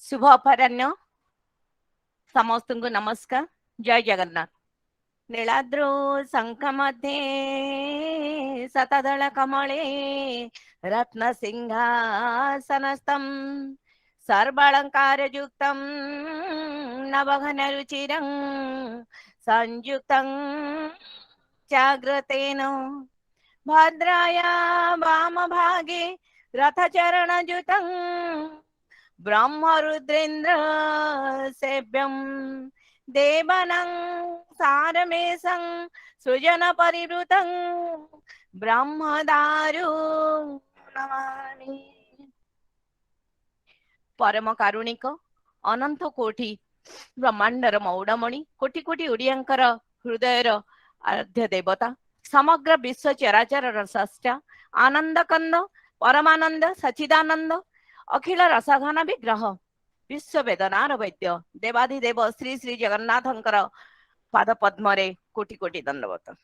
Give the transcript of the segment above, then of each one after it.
शुभ अपराह्न समस्त को नमस्कार। जय जगन्नाथ। नीलाद्रौ शंख मध्ये शतदल कमले रत्न सिंहासनस्थं सर्वालंकार युक्तं नवघन रुचिरं संयुक्तं जाग्रतेन भद्राया वाम भागे रथचरणयुतं ब्रह्मरुद्रेन्द्र सेव्यं देवानां सारमेशं सृजन परिवृतं ब्रह्मदारु नमामि। परम कारुणिक अनंत कोटि ब्रह्मांडर मौड़मणि कोटि कोटि ओडियांकर हृदयर आराध्य देवता समग्र विश्व चराचर स्रष्टा आनंद कंद परमानंद सचिदानंद अखिल रसघन विग्रह विश्व वेदनार वैद्य देवाधिदेव श्री श्री जगन्नाथंकर पाद पद्म कोटि कोटि दंडवत।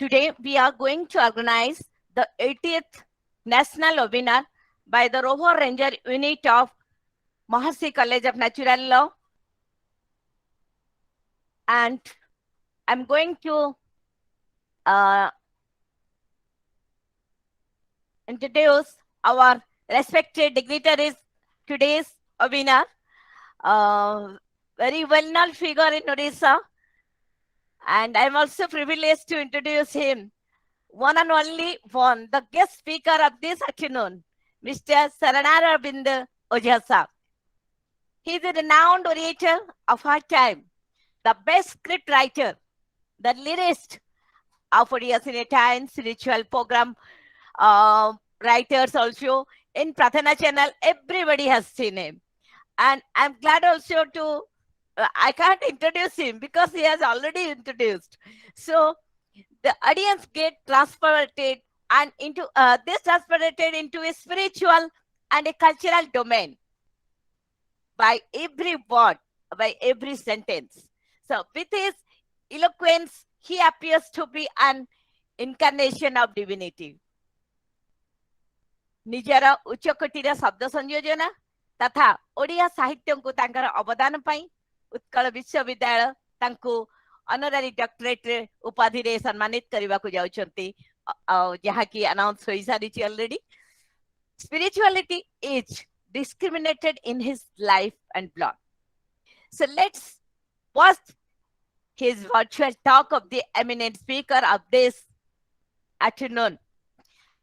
Today we are going to organize the 80th National Webinar by the Rover Ranger Unit of Mahasi College of Natural Law, and I'm going to introduce our respected dignitaries today's webinar. Very well-known figure in Odisha, and I'm also privileged to introduce him, one and only one, the guest speaker of this afternoon, Mr. Saranaravind Ojha. He is a renowned orator of our time, the best script writer, the lyricist of Odisha Cineta and spiritual program writers also in Prathana channel. Everybody has seen him. And I'm glad also to, I can't introduce him because he has already introduced. So the audience get transported and into this transported into a spiritual and a cultural domain by every word, by every sentence. So with his eloquence, he appears to be an incarnation of divinity. निजर उच्चकोटीर शब्द संयोजन तथा ओडिया साहित्य को तांकर अवदान पाई उत्कल विश्वविद्यालय तांको ऑनररी डॉक्टरेट उपाधि रे सम्मानित करबा को जाउछंती, जहा की अनाउंस होई सारी already. Spirituality is discriminated in his life and blood. So let's watch his virtual talk of the eminent speaker of this afternoon.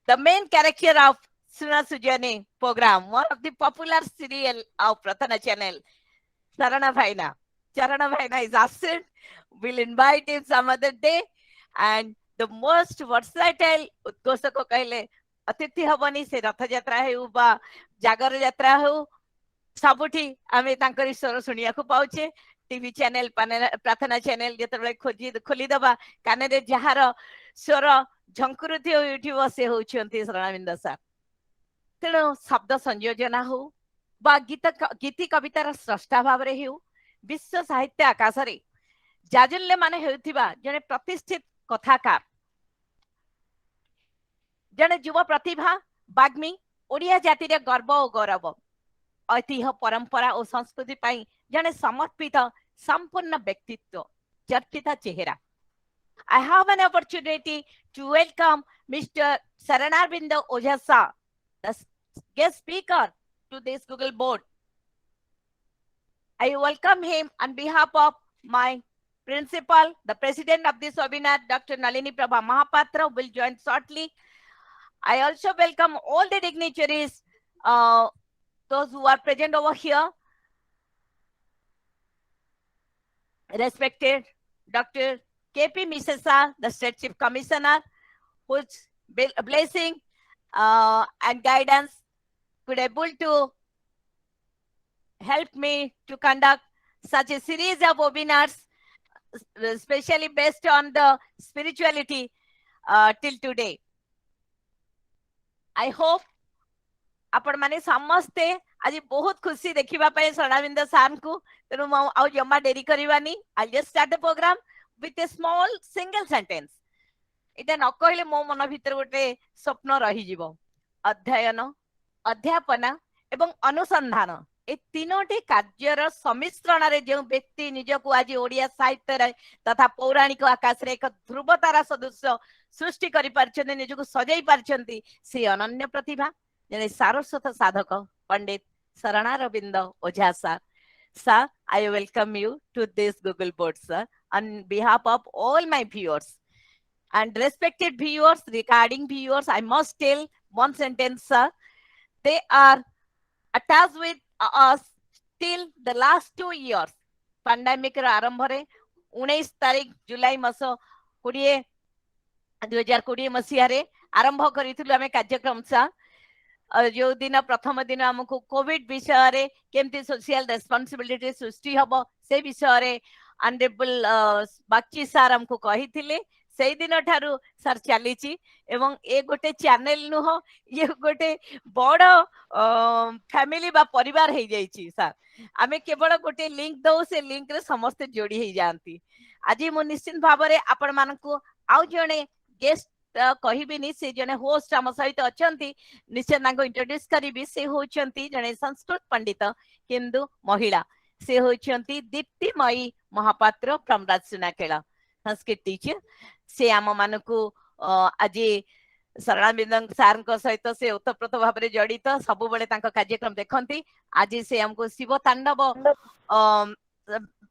The main character of Suna Sujani program, one of the popular serial of Prathana channel, Sarana Bhaina. Charana Bhaina is absent. We'll invite him some other day. And the most versatile Utkoshako kaile अतिथि हबनी से रथ यात्रा हेउ बा जागर यात्रा हेउ सबुठी आमे तांकर स्वर सुनिया को पाउचे. टीवी चैनल प्रार्थना चैनल जतबे खोली दबा काने रे जहार स्वर झंकुरुथि उठिबो से होउछंती शरणाविंद सर. तेणु शब्द संयोजना हो बा गीति कवितार स्रष्टा भाव रे हेउ विश्व साहित्य आकाश रे जाजुल्य माने हेउथिबा जने प्रतिष्ठित कथाकार, जने युवा प्रतिभा बाग्मी, ओडिया जाति रे गर्व और गौरव, ऐतिह्य परंपरा और संस्कृति पाई जने समर्पित संपूर्ण व्यक्तित्व, चर्चित चेहरा. I have an opportunity to welcome Mr. Saranaravind Ojha, the guest speaker to this Google board. I welcome him on behalf of my principal, the president of this webinar, Dr. Nalini Prabha Mahapatra, will join shortly. I also welcome all the dignitaries, uh, those who are present over here. Respected Dr. KP Misesa, the State Chief Commissioner, whose blessing and guidance could able to help me to conduct such a series of webinars, especially based on the spirituality till today. I hope आपण माने समस्ते आज बहुत खुशी देखिबा पय सरणाविंद सार को तेनु आ जम्मा डेरी करवानी I just start the program with a small single sentence इटा न कहले मो मन भीतर गोटे स्वप्न रही जीवो अध्ययन अध्यापना एवं अनुसंधान ए तीनोटी कार्यर सम्मिश्रण रे जो व्यक्ति निजको आज ओडिया साहित्य रे तथा पौराणिक आकाश रे एक ध्रुव तारा सदृश सृष्टि करि पारछन्ते निजको सजाई पारछन्ती से अनन्य प्रतिभा जने सारस्वत साधक पंडित शरणारविंद ओझा sir. Sir, I welcome you to this Google board, sir, on behalf of all my viewers. And respected viewers, regarding viewers, I must tell one sentence, sir. They are attached with us till the last 2 years. Pandemic आरंभ रे 19 तारीख जुलाई मास 20 2020 मसीह रे आरंभ करिथिलु आमे कार्यक्रम सा जो दिन प्रथम दिन आमको कोविड विषय रे केमती सोशल रेस्पॉन्सिबिलिटी सृष्टि हबो से विषय रे ऑनरेबल बागची सर हमको कहिथिले से दिन ठारू सर चलीची एवं ए गोटे चैनल नुह ये गोटे बड़ फैमिली बा परिवार हे जाईची सर आमे केवल गोटे लिंक दो से लिंक रे समस्त जोड़ी हे जानती आज मु निश्चित भाव रे आपण मानकू आउ जणे गेस्ट कहबिनी से जने होस्ट आम सहित अछंती निश्चय तांको इंट्रोड्यूस करिबी से होचंती जने संस्कृत पंडित हिंदू महिला से होचंती दीप्तिमयी महापात्र फ्रॉम राजसुनाखेला संस्कृत टीचर से आम मानकू आज शरणानंद सार सहित से ओतप्रोत भाव में जड़ित सब बेले कार्यक्रम देखती आज से हमको शिव तांडव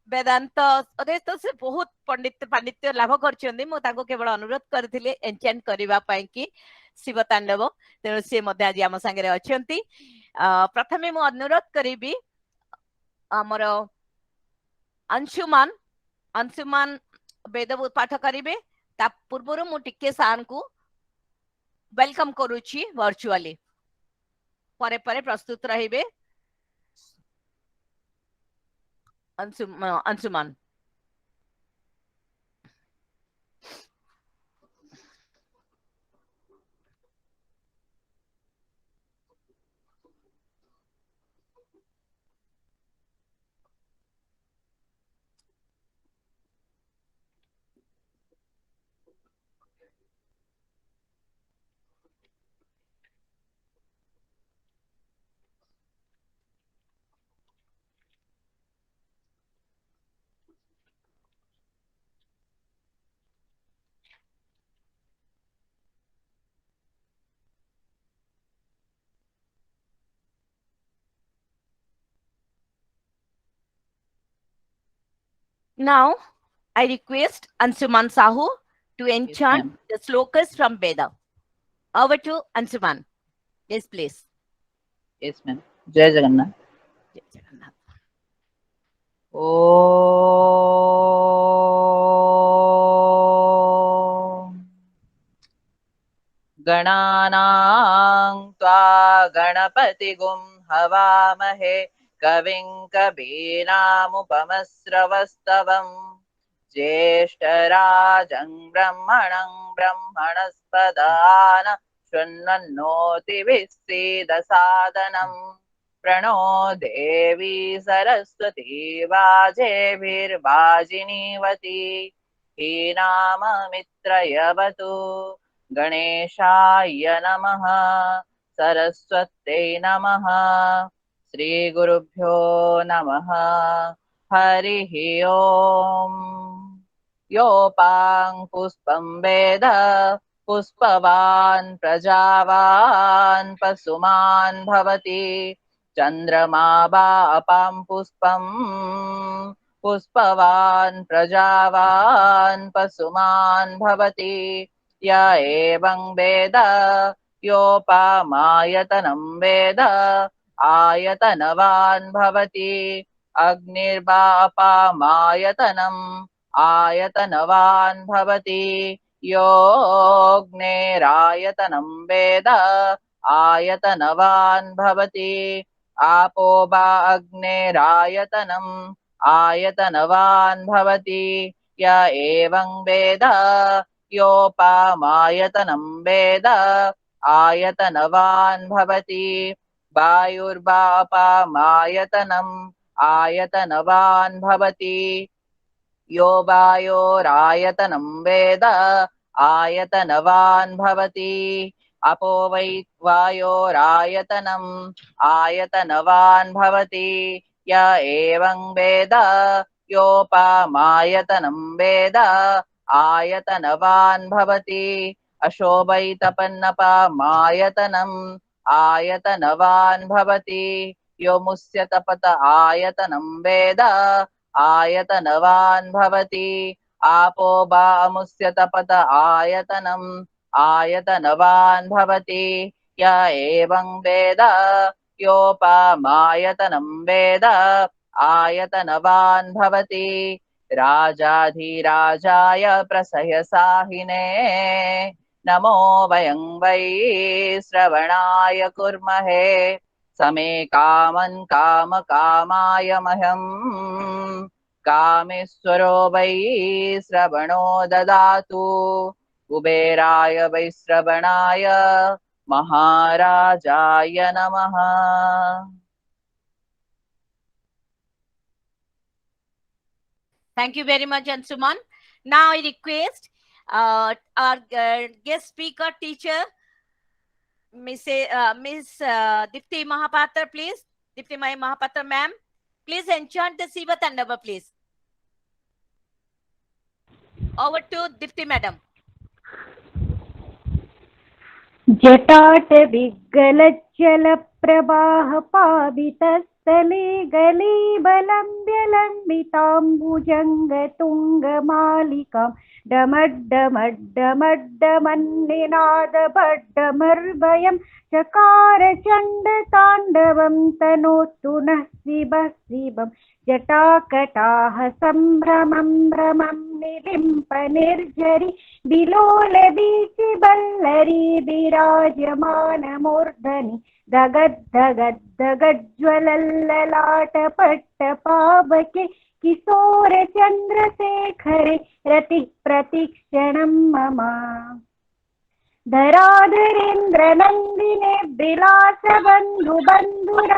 वेदांत अरे तो से बहुत पंडित पांडित्य लाभ करछन्ती मु ताको केवल अनुरोध करथिले एन्चेंट करिवा पई कि शिव तांडव तेणु से मध्य आज आम संगे अछन्ती प्रथमे मु अनुरोध करिबी हमर अंशुमान अंशुमान वेद पाठ करिवे ता पूर्वरु मु टिके सार को वेलकम करूची वर्चुअली परे परे प्रस्तुत रहिबे Anshuman Now, I request Ansuman Sahu to enchant the slokas from Veda. Over to Ansuman. Yes, please. Yes, ma'am. Jai Jagannath. Jai Jagannath. गणानां त्वा गणपतिगुं हवामहे कविं कवीनामुपमस्रवस्तवम् ज्येष्ठराजं ब्रह्मणं ब्रह्मणस्पदान शृण्वन्नोतिभिः सीदसादनम् प्रणो देवी सरस्वती वाजेभिर्वाजिनीवती हीनाममित्रयवतु गणेशाय नमः सरस्वत्यै नमः श्रीगुरुभ्यो नमः हरिः ओम् योपां पुष्पं वेद पुष्पवान् प्रजावान् पशुमान् भवति चन्द्रमा वापां पुष्पं पुष्पवान् प्रजावान् पशुमान् भवति य एवं वेद योपामायतनं वेद आयतनवान् भवति अग्निर्वापामायतनम् आयतनवान् भवति योऽग्नेरायतनं वेद आयतनवान् भवति आपो वा अग्नेरायतनम् आयतनवान् भवति य एवं वेद योपामायतनं वेद आयतनवान् भवति वायुर्वापामायतनम् आयतनवान् भवति यो वायोरायतनं वेद आयतनवान् भवति अपो वै वायोरायतनम् आयतनवान् भवति य एवं वेद योपामायतनं वेद आयतनवान् भवति अशोभै तपन्नपामायतनम् आयतनवान् भवति यो मुस्य तपत आयतनं वेद आयतनवान् भवति आपो वा अमुस्य तपत आयतनम् आयतनवान् भवति य एवं वेद योपामायतनं वेद आयतनवान् भवति राजाधिराजाय प्रसह्यसाहिने नमो वयं वै श्रवणाय कुर्महे समे कामन् कामकामाय मह्यम् कामेश्वरो वै श्रवणो ददातु कुबेराय वै श्रवणाय महाराजाय नमः। Thank you very much, Ansuman. Now I request our guest speaker teacher, Miss Dipti Mahapatra, please. Dipti Mahapatra, ma'am. Please enchant the Siva Tandava, please. Over to Dipti, madam. जटाट विगलज्जल प्रवाह पावितस्थले गलीबलम्ब्यलम्बिताम्बुजङ्गतुङ्गमालिकां डमड्डमड्डमड्डमन्निनादभड्डमर्वयं चकार चण्डताण्डवं तनोतु नः शिवः शिवम् जटाकटाः सम्भ्रमं भ्रमं निलिम्प निर्झरि विलोलवीचिबल्लरी विराजमानमूर्धनि दगद्दगद्दगज्ज्वलल्ललाटपट्टपावके किशोरचन्द्रशेखरे रतिः प्रतिक्षणं मम धराधरेन्द्रनन्दिने विलासबन्धुबन्धुर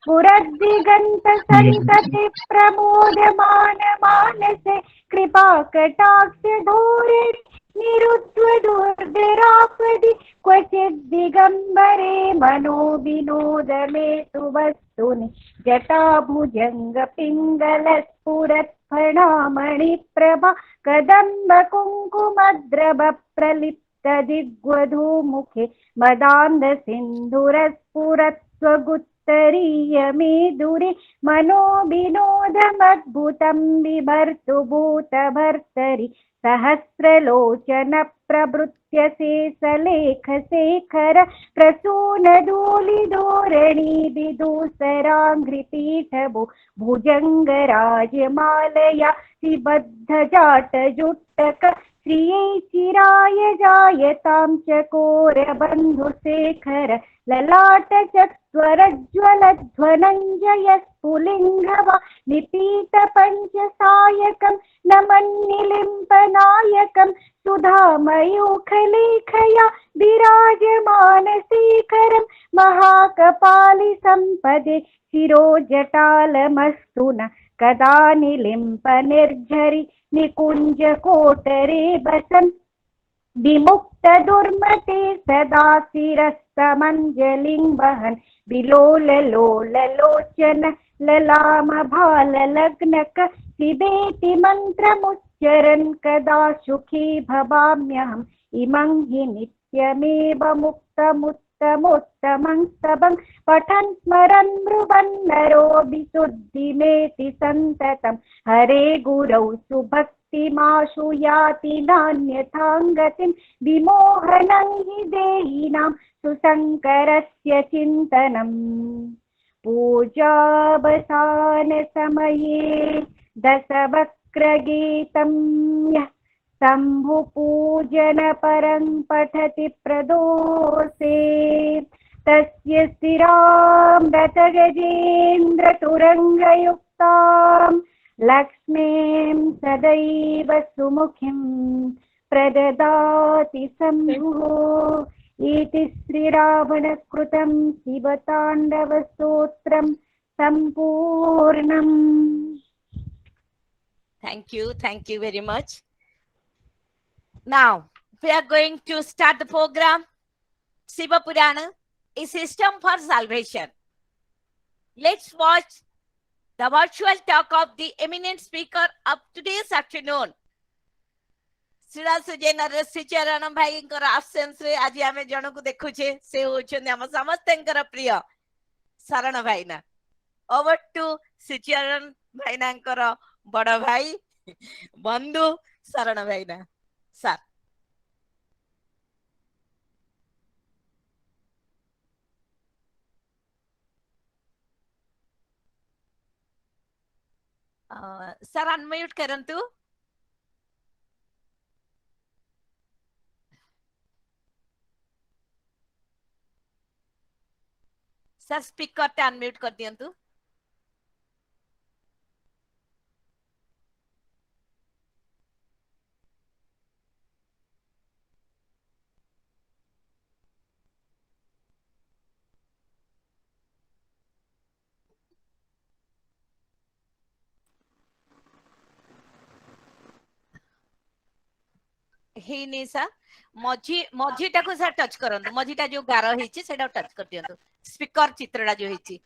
पुरद्दिगन्तसन्तति प्रमोदमान मानसे कृपाकटाक्षधूरिणि निरुद्वदुर्धरापदि क्वचिद्दिगम्बरे मनोविनोदमेतु वस्तुनि जटाभुजङ्गपिङ्गलस्फुरत्फणामणिप्रभा कदम्बकुङ्कुमद्रवप्रलिप्तदिग्वधूमुखे मदान्धसिन्धुरस्फुरत्स्वगुत्तरीयमेदुरे मनोविनोदमद्भुतं बिभर्तु भूतभर्तरि सहस्रलोचन प्रभृत्य शेषलेखशेखर प्रसूनधूलिधोरणी विदूसराङ्घ्रिपीठभो भुजङ्गराजमालया शिबद्धजाटजुट्टक श्रियै चिराय जायतां चकोरबन्धुशेखर ललाटचत्वरज्ज्वलध्वनञ्जयस्फुलिङ्गवा निपीतपञ्चसायकं नमन्निलिम्पनायकं सुधामयूखलेखया विराजमानशेखरं महाकपालिसम्पदे शिरोजटालमस्तु न कदा निलिम्पनिर्झरि निकुञ्जकोटरे वसन् विमुक्तदुर्मते सदा शिरस्तमञ्जलिं वहन् विलोललोललोचन ललामभाललग्नक शिवेति मन्त्रमुच्चरन् कदा सुखी भवाम्यहम् इमं हि नित्यमेव मुक्तमुत्तमं स्तमोत्तमं स्तबं पठन् स्मरन् ब्रुवन् नरो विशुद्धिमेति सन्ततं हरे गुरौ सुभक्तिमाशु याति नान्यथां गतिं विमोहनं हि देहिनां सुशङ्करस्य चिन्तनम् पूजावसानसमये दशवक्त्रगीतं यः शम्भुपूजनपरं पठति प्रदोषे तस्य स्थिरां रथगजेन्द्रतुरङ्गयुक्तां लक्ष्मीं सदैव सुमुखीं प्रददाति शम्भुः इति श्रीरावणकृतं शिवताण्डवस्तोत्रं सम्पूर्णम्. Thank you very much. Now we are going to start the program. Shiva Purana, a system for salvation. Let's watch the virtual talk of the eminent speaker of today's afternoon. Sricharan भाई आब्सेंस रे आज आम जन को देखुचे से होचंदी हम समस्तंकर प्रिय शरण भाईना. ओवर टू श्रीचरण भाईना बड़ भाई बंधु शरण भाईना. सर सर अनम्यूट करंतु. सर स्पीकर टे अनम्यूट कर दियंतु. ही नहीं सर मझीटा को सर टच करंतु. मझीटा जो गार हेची सेटा टच कर दियंतु. स्पीकर चित्रडा जो हेची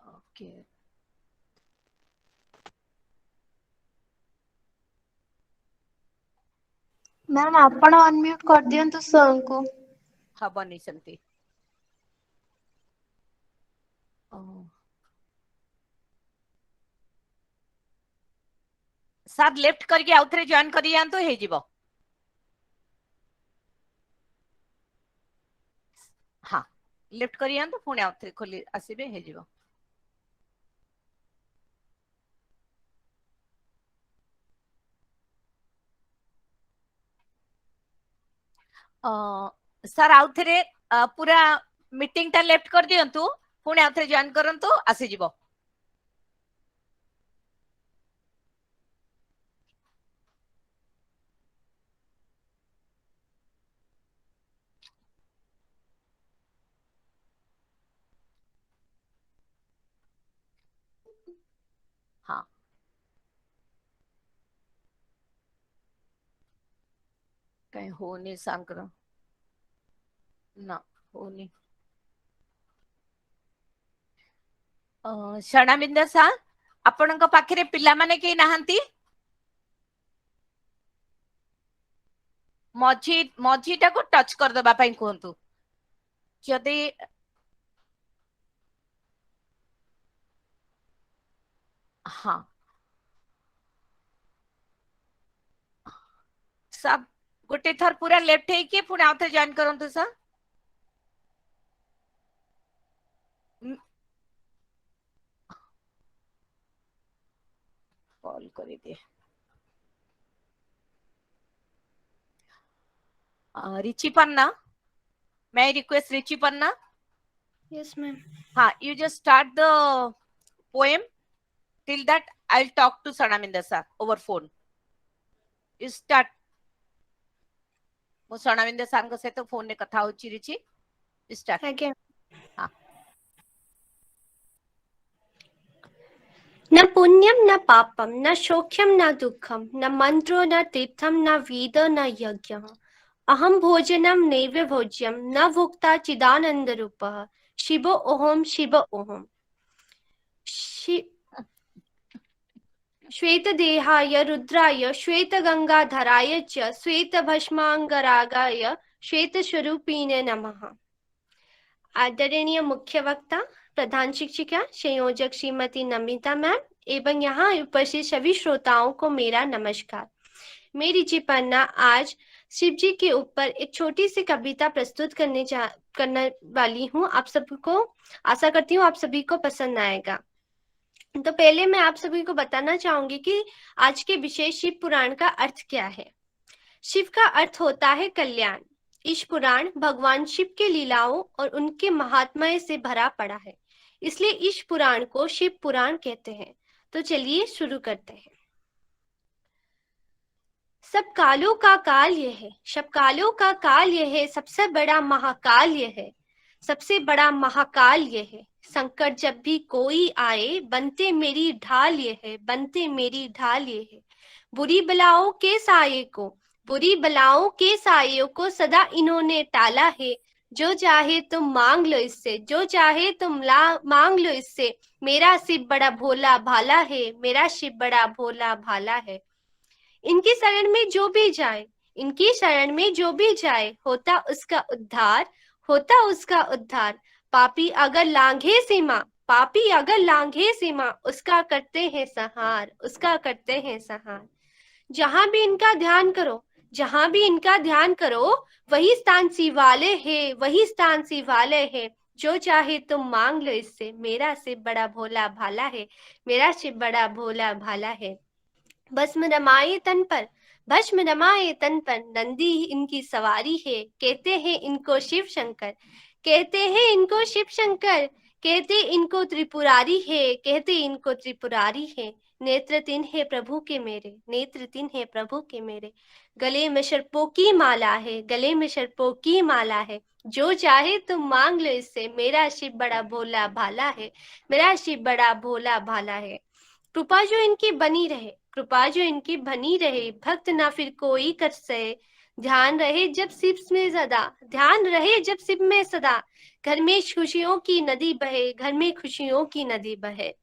ओके. मैम आपण अनम्यूट कर दियंतु सर को. हबनी सेमती. सर लेफ्ट करके आउथरे जॉइन करि जानतो हे जिवो. हां लेफ्ट करि जानतो पुणी आउथरे खोली आसीबे हे जिवो. सर आउथरे पूरा मीटिंग टा लेफ्ट कर दियंतु पुणी आउथरे जॉइन करंतु आसी जिवो. हाँ कहीं हो नहीं सांकर ना हो नहीं. शरणाबिंद सा आपण पाखे पिला माने के नहांती. मझीटा को टच कर दबा पई कहंतु जदि हाँ सब गोटे थर पूरा लेफ्ट है कि पुणी आउथे जॉइन करंतु सर. कॉल करी दे. Ruchi Panna, may I request Richi Panna? Yes, ma'am. You just start the poem. Till that, I'll talk to Sanaminda sir over phone. You start. मो Sanaminda sir को सहित फोन ने कथा होची रिची. You start. Okay. हाँ. न पुण्यम न पापम न शोक्यम न दुखम न मंत्रो न तीर्थम न वेद न यज्ञ अहम भोजनम नैव भोज्यम न भोक्ता चिदानंद रूपः शिव ओहम शिव ओहम। श्वेत देहाय रुद्राय श्वेत गंगाधराय च श्वेत भस्मांगरागाय श्वेत स्वरूपिणे नमः। आदरणीय मुख्य वक्ता, प्रधान शिक्षिका, संयोजक श्रीमती नमिता मैम एवं यहाँ उपस्थित सभी श्रोताओं को मेरा नमस्कार। मैं रुचि पन्ना आज शिव जी के ऊपर एक छोटी सी कविता प्रस्तुत करने वाली हूँ। आप सबको आशा करती हूँ आप सभी को पसंद आएगा। तो पहले मैं आप सभी को बताना चाहूंगी कि आज के विषय शिव पुराण का अर्थ क्या है। शिव का अर्थ होता है कल्याण। इस पुराण भगवान शिव के लीलाओं और उनके महात्म्य से भरा पड़ा है, इसलिए इस पुराण को शिव पुराण कहते हैं। तो चलिए शुरू करते हैं। सब कालों का काल यह है, सब कालों का काल यह है, सबसे बड़ा महाकाल यह है, सबसे बड़ा महाकाल यह है। संकट जब भी कोई आए बनते मेरी ढाल ये है, बनते मेरी ढाल ये है। बुरी बलाओं के साये को, बुरी बलाओं के सायों को सदा इन्होंने टाला है। जो चाहे तुम मांग लो इससे, जो चाहे तुम मांग लो इससे। मेरा शिव बड़ा भोला भाला है, मेरा शिव बड़ा भोला भाला है। इनकी शरण में जो भी जाए, इनकी शरण में जो भी जाए, होता उसका उद्धार, होता उसका उद्धार। पापी अगर लांघे सीमा, पापी अगर लांघे सीमा, उसका करते हैं संहार, उसका करते हैं संहार। जहां भी इनका ध्यान करो, जहां भी इनका ध्यान करो, वही स्थान शिवालय है, वही स्थान शिवालय है। जो चाहे तुम मांग लो इससे। मेरा शिव बड़ा भोला भाला है, मेरा शिव बड़ा भोला भाला है। भस्म रमाए तन पर, भस्म रमाए तन पर, नंदी इनकी सवारी है। कहते हैं इनको शिव शंकर, कहते हैं इनको शिव शंकर, कहते इनको त्रिपुरारी है, कहते इनको त्रिपुरारी है। नेत्र तीन है प्रभु के मेरे, नेत्र तीन है प्रभु के मेरे। गले में सर्पों की माला है, गले में सर्पों की माला है। जो चाहे तुम मांग लो इससे। मेरा शिव बड़ा भोला भाला है, मेरा शिव बड़ा भोला भाला है। कृपा जो इनकी बनी रहे, कृपा जो इनकी बनी रहे, भक्त ना फिर कोई कर सके। ध्यान रहे जब शिव में सदा, ध्यान रहे जब शिव में सदा। घर में खुशियों की नदी बहे, घर में खुशियों की नदी बहे।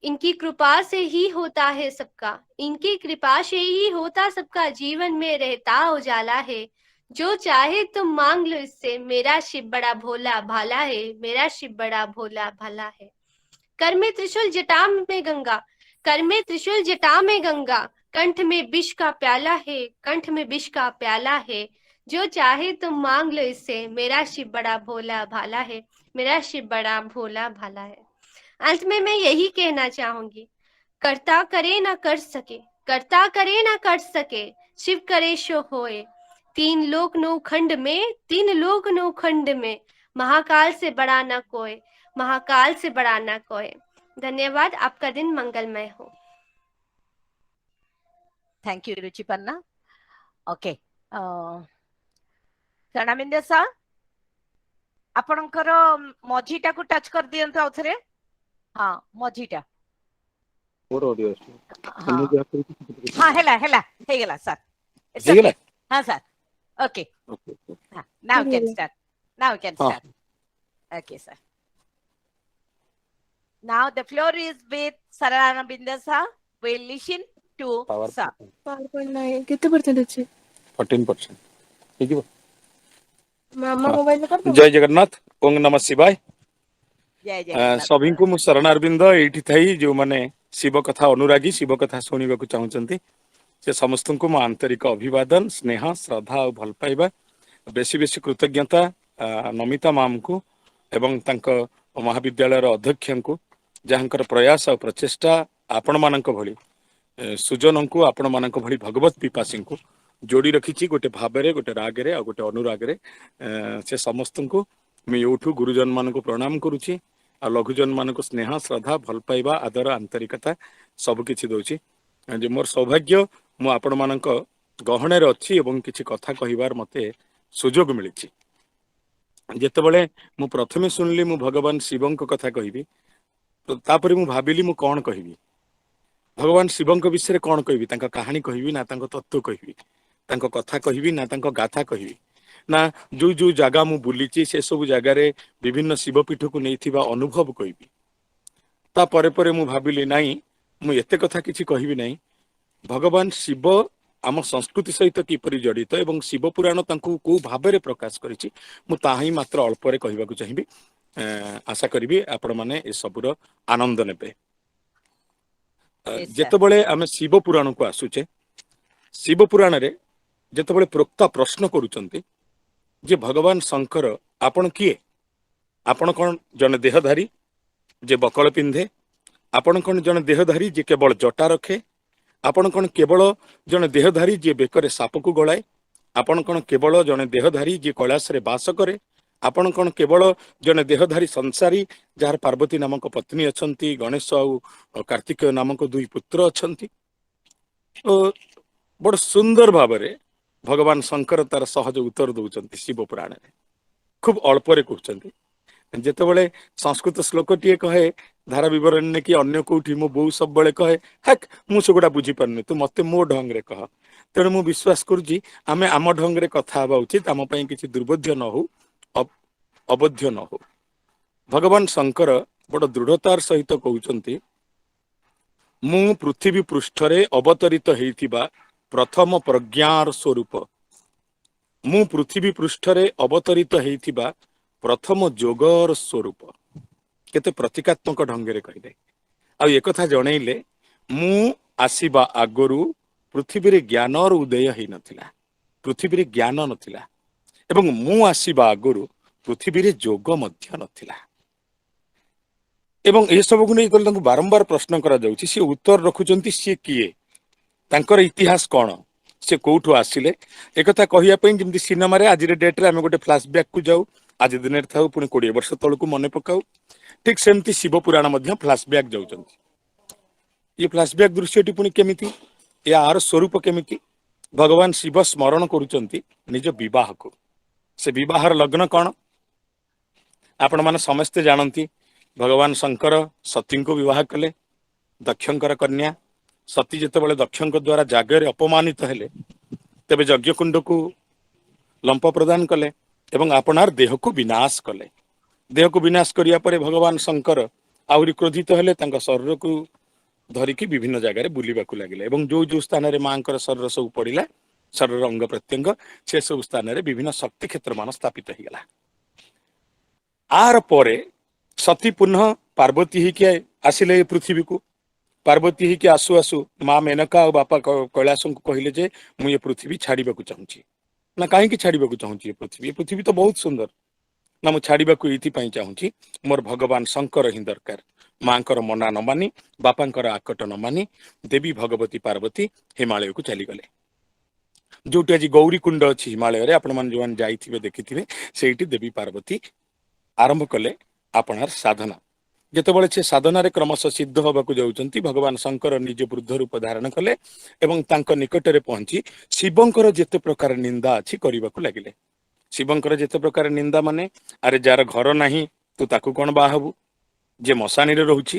इनकी कृपा से ही होता है सबका, इनकी कृपा से ही होता सबका। जीवन में रहता उजाला है। जो चाहे तुम मांग लो इससे। मेरा शिव बड़ा भोला भाला है, मेरा शिव बड़ा भोला भाला है। कर में त्रिशूल जटा में गंगा, कर में त्रिशूल जटा में गंगा। कंठ में विष का प्याला है, कंठ में विष का प्याला है। जो चाहे तुम मांग लो इससे। मेरा शिव बड़ा भोला भाला है, मेरा शिव बड़ा भोला भाला है। अंत में मैं यही कहना चाहूंगी, करता करे ना कर सके, करता करे ना कर सके, शिव करे सो होए। तीन लोक नौ खंड में, तीन लोक नौ खंड में, महाकाल से बड़ा ना कोई, महाकाल से बड़ा ना कोई। धन्यवाद। आपका दिन मंगलमय हो। Thank you Ruchipanna. ओके, चणामिंद सा आपणकर मझीटा को टच कर दियंतु आउ थरे। हाँ, मझीटा मोर ऑडियो हाँ हाँ हेला हेला हे गेला सर। हे गेला? हाँ sir, okay okay now can start, now can start. Okay sir, now the floor is with Sarana Bindasa. We'll listen to sir. PowerPoint नहीं कितने परसेंट अच्छे? 14%। ठीक है। मामा मोबाइल में कर दो। जय जगन्नाथ, ओम नमः शिवाय। जय जय सभी को मु शरण अरविंद एठी थई जो माने शिव कथा अनुरागी, शिव कथा सुनिबा को चाहउचंती, से समस्त को मु आंतरिक अभिवादन, स्नेह, श्रद्धा और भल पाइबा, बेसी बेसी कृतज्ञता नमिता माम को एवं तांक महाविद्यालय अध्यक्ष को, जहाँकर प्रयास और प्रचेष्टा आपण मानक भली सुजन को, आपण मानक भली भगवत पिपासी को जोड़ी रखी गोटे भाव गोटे रागरे और गोटे अनुरागरे। से समस्त को मैं यूठू गुरुजन मान को प्रणाम करुच्ची और लघुजन मान को स्नेह, श्रद्धा, भल पाइबा, आदर, आंतरिकता सबकि दूची। मोर सौभाग्य मु आपण मानक गहणे अच्छी एवं किसी कथा कहबार मते सुजोग मिली। जितेबले मु प्रथमे सुनली मु भगवान शिवं कथा कहबी, तो तापरे मु भाबिली मु कौन कहबी, भगवान शिवं विषय कौन कहबी, तांका कहानी कहबी ना तांका तत्व कहबी। ତାଙ୍କ କଥା କହିବି ନା ତାଙ୍କ ଗାଥା କହିବି ନା ଯୋଉ ଯୋଉ ଜାଗା ମୁଁ ବୁଲିଛି ସେ ସବୁ ଜାଗାରେ ବିଭିନ୍ନ ଶିବପୀଠକୁ ନେଇଥିବା ଅନୁଭବ କହିବି। ତାପରେ ପରେ ମୁଁ ଭାବିଲି ନାଇଁ ମୁଁ ଏତେ କଥା କିଛି କହିବି ନାହିଁ। ଭଗବାନ ଶିବ ଆମ ସଂସ୍କୃତି ସହିତ କିପରି ଜଡ଼ିତ ଏବଂ ଶିବ ପୁରାଣ ତାଙ୍କୁ କୋଉ ଭାବରେ ପ୍ରକାଶ କରିଛି ମୁଁ ତାହା ହିଁ ମାତ୍ର ଅଳ୍ପରେ କହିବାକୁ ଚାହିଁବି। ଆଶା କରିବି ଆପଣମାନେ ଏସବୁର ଆନନ୍ଦ ନେବେ। ନିଶ୍ଚୟ ଯେତେବେଳେ ଆମେ ଶିବ ପୁରାଣକୁ ଆସୁଛେ, ଶିବ ପୁରାଣରେ ଯେତେବେଳେ ପ୍ରୋକ୍ତା ପ୍ରଶ୍ନ କରୁଛନ୍ତି ଯେ ଭଗବାନ ଶଙ୍କର ଆପଣ କିଏ? ଆପଣ କଣ ଜଣେ ଦେହଧାରୀ ଯେ ବକଳ ପିନ୍ଧେ? ଆପଣ କଣ ଜଣେ ଦେହଧାରୀ ଯେ କେବଳ ଜଟା ରଖେ? ଆପଣ କଣ କେବଳ ଜଣେ ଦେହଧାରୀ ଯିଏ ବେକରେ ସାପକୁ ଗଳାଏ? ଆପଣ କଣ କେବଳ ଜଣେ ଦେହଧାରୀ ଯିଏ କୈଳାସରେ ବାସ କରେ? ଆପଣ କଣ କେବଳ ଜଣେ ଦେହଧାରୀ ସଂସାରୀ ଯାହାର ପାର୍ବତୀ ନାମକ ପତ୍ନୀ ଅଛନ୍ତି, ଗଣେଶ ଆଉ କାର୍ତ୍ତିକେୟ ନାମକ ଦୁଇ ପୁତ୍ର ଅଛନ୍ତି? ଓ ବଡ ସୁନ୍ଦର ଭାବରେ ଭଗବାନ ଶଙ୍କର ତାର ସହଜ ଉତ୍ତର ଦଉଛନ୍ତି ଶିବ ପୁରାଣରେ। ଖୁବ ଅଳ୍ପରେ କହୁଛନ୍ତି। ଯେତେବେଳେ ସଂସ୍କୃତ ଶ୍ଲୋକଟିଏ କହେ ଧାରା ବିବରଣୀରେ କି ଅନ୍ୟ କୋଉଠି ମୋ ବୋଉ ସବୁବେଳେ କହେ ହେକ୍ ମୁଁ ସେଗୁଡା ବୁଝିପାରୁନି, ତୁ ମତେ ମୋ ଢଙ୍ଗରେ କହ। ତେଣୁ ମୁଁ ବିଶ୍ୱାସ କରୁଛି ଆମେ ଆମ ଢଙ୍ଗରେ କଥା ହେବା ଉଚିତ, ଆମ ପାଇଁ କିଛି ଦୁର୍ବୋଧ୍ୟ ନ ହଉ, ଅବୋଧ୍ୟ ନ ହଉ। ଭଗବାନ ଶଙ୍କର ବଡ ଦୃଢତାର ସହିତ କହୁଛନ୍ତି ମୁଁ ପୃଥିବୀ ପୃଷ୍ଠରେ ଅବତରିତ ହେଇଥିବା ପ୍ରଥମ ପ୍ରଜ୍ଞାର ସ୍ୱରୂପ। ମୁଁ ପୃଥିବୀ ପୃଷ୍ଠରେ ଅବତରିତ ହେଇଥିବା ପ୍ରଥମ ଯୋଗର ସ୍ୱରୂପ। କେତେ ପ୍ରତୀକାତ୍ମକ ଢଙ୍ଗରେ କହିଲେ। ଆଉ ଏକଥା ଜଣେଇଲେ ମୁଁ ଆସିବା ଆଗରୁ ପୃଥିବୀରେ ଜ୍ଞାନର ଉଦୟ ହେଇନଥିଲା, ପୃଥିବୀରେ ଜ୍ଞାନ ନଥିଲା ଏବଂ ମୁଁ ଆସିବା ଆଗରୁ ପୃଥିବୀରେ ଯୋଗ ମଧ୍ୟ ନଥିଲା। ଏବଂ ଏସବୁକୁ ନେଇ ତାଙ୍କୁ ବାରମ୍ବାର ପ୍ରଶ୍ନ କରାଯାଉଛି, ସିଏ ଉତ୍ତର ରଖୁଛନ୍ତି ସିଏ କିଏ, ତାଙ୍କର ଇତିହାସ କଣ, ସେ କୋଉଠୁ ଆସିଲେ। ଏକଥା କହିବା ପାଇଁ ଯେମିତି ସିନେମାରେ ଆଜିର ଡେଟରେ ଆମେ ଗୋଟେ ଫ୍ଲାସ ବ୍ୟାକ୍ କୁ ଯାଉ, ଆଜି ଦିନରେ ଥାଉ ପୁଣି 20 ବର୍ଷ ତଳକୁ ମନେ ପକାଉ, ଠିକ ସେମିତି ଶିବ ପୁରାଣ ମଧ୍ୟ ଫ୍ଲାସ ବ୍ୟାକ୍ ଯାଉଛନ୍ତି। ଏ ଫ୍ଲାସବ୍ୟାକ୍ ଦୃଶ୍ୟଟି ପୁଣି କେମିତି, ଏହାର ସ୍ୱରୂପ କେମିତି? ଭଗବାନ ଶିବ ସ୍ମରଣ କରୁଛନ୍ତି ନିଜ ବିବାହକୁ। ସେ ବିବାହର ଲଗ୍ନ କଣ ଆପଣମାନେ ସମସ୍ତେ ଜାଣନ୍ତି। ଭଗବାନ ଶଙ୍କର ସତୀଙ୍କୁ ବିବାହ କଲେ, ଦକ୍ଷଙ୍କର କନ୍ୟା। ସତୀ ଯେତେବେଳେ ଦକ୍ଷଙ୍କ ଦ୍ୱାରା ଯାଗରେ ଅପମାନିତ ହେଲେ ତେବେ ଯଜ୍ଞକୁଣ୍ଡକୁ ଲମ୍ପ ପ୍ରଦାନ କଲେ ଏବଂ ଆପଣାର ଦେହକୁ ବିନାଶ କଲେ। ଦେହକୁ ବିନାଶ କରିବା ପରେ ଭଗବାନ ଶଙ୍କର ଆହୁରି କ୍ରୋଧିତ ହେଲେ, ତାଙ୍କ ଶରୀରକୁ ଧରିକି ବିଭିନ୍ନ ଜାଗାରେ ବୁଲିବାକୁ ଲାଗିଲେ ଏବଂ ଯୋଉ ଯୋଉ ସ୍ଥାନରେ ମାଙ୍କର ଶରୀର ସବୁ ପଡିଲା, ଶରୀରର ଅଙ୍ଗ ପ୍ରତ୍ୟଙ୍ଗ, ସେ ସବୁ ସ୍ଥାନରେ ବିଭିନ୍ନ ଶକ୍ତି କ୍ଷେତ୍ର ମାନ ସ୍ଥାପିତ ହେଇଗଲା। ଆର ପରେ ସତୀ ପୁନଃ ପାର୍ବତୀ ହେଇକି ଆସିଲେ ଏ ପୃଥିବୀକୁ। ପାର୍ବତୀ ହେଇକି ଆସୁ ଆସୁ ମା ମେନକା ଆଉ ବାପା କୈଳାସଙ୍କୁ କହିଲେ ଯେ ମୁଁ ଏ ପୃଥିବୀ ଛାଡିବାକୁ ଚାହୁଁଛି। ନା କାହିଁକି ଛାଡିବାକୁ ଚାହୁଁଛି ଏ ପୃଥିବୀ ତ ବହୁତ ସୁନ୍ଦର। ନା ମୁଁ ଛାଡିବାକୁ ଏଇଥିପାଇଁ ଚାହୁଁଛି, ମୋର ଭଗବାନ ଶଙ୍କର ହିଁ ଦରକାର। ମାଙ୍କର ମନା ନ ମାନି, ବାପାଙ୍କର ଆକଟ ନ ମାନି ଦେବୀ ଭଗବତୀ ପାର୍ବତୀ ହିମାଳୟକୁ ଚାଲିଗଲେ। ଯୋଉଠି ଆଜି ଗୌରୀ କୁଣ୍ଡ ଅଛି ହିମାଳୟରେ, ଆପଣମାନେ ଯୋଉମାନେ ଯାଇଥିବେ ଦେଖିଥିବେ, ସେଇଠି ଦେବୀ ପାର୍ବତୀ ଆରମ୍ଭ କଲେ ଆପଣାର ସାଧନା। ଯେତେବେଳେ ସେ ସାଧନାରେ କ୍ରମଶଃ ସିଦ୍ଧ ହେବାକୁ ଯାଉଛନ୍ତି, ଭଗବାନ ଶଙ୍କର ନିଜ ବୃଦ୍ଧ ରୂପ ଧାରଣ କଲେ ଏବଂ ତାଙ୍କ ନିକଟରେ ପହଞ୍ଚି ଶିବଙ୍କର ଯେତେ ପ୍ରକାର ନିନ୍ଦା ଅଛି କରିବାକୁ ଲାଗିଲେ। ଶିବଙ୍କର ଯେତେ ପ୍ରକାର ନିନ୍ଦା ମାନେ, ଆରେ ଯାହାର ଘର ନାହିଁ ତୁ ତାକୁ କଣ ବାହା ହବୁ, ଯେ ମଶାଣିରେ ରହୁଛି,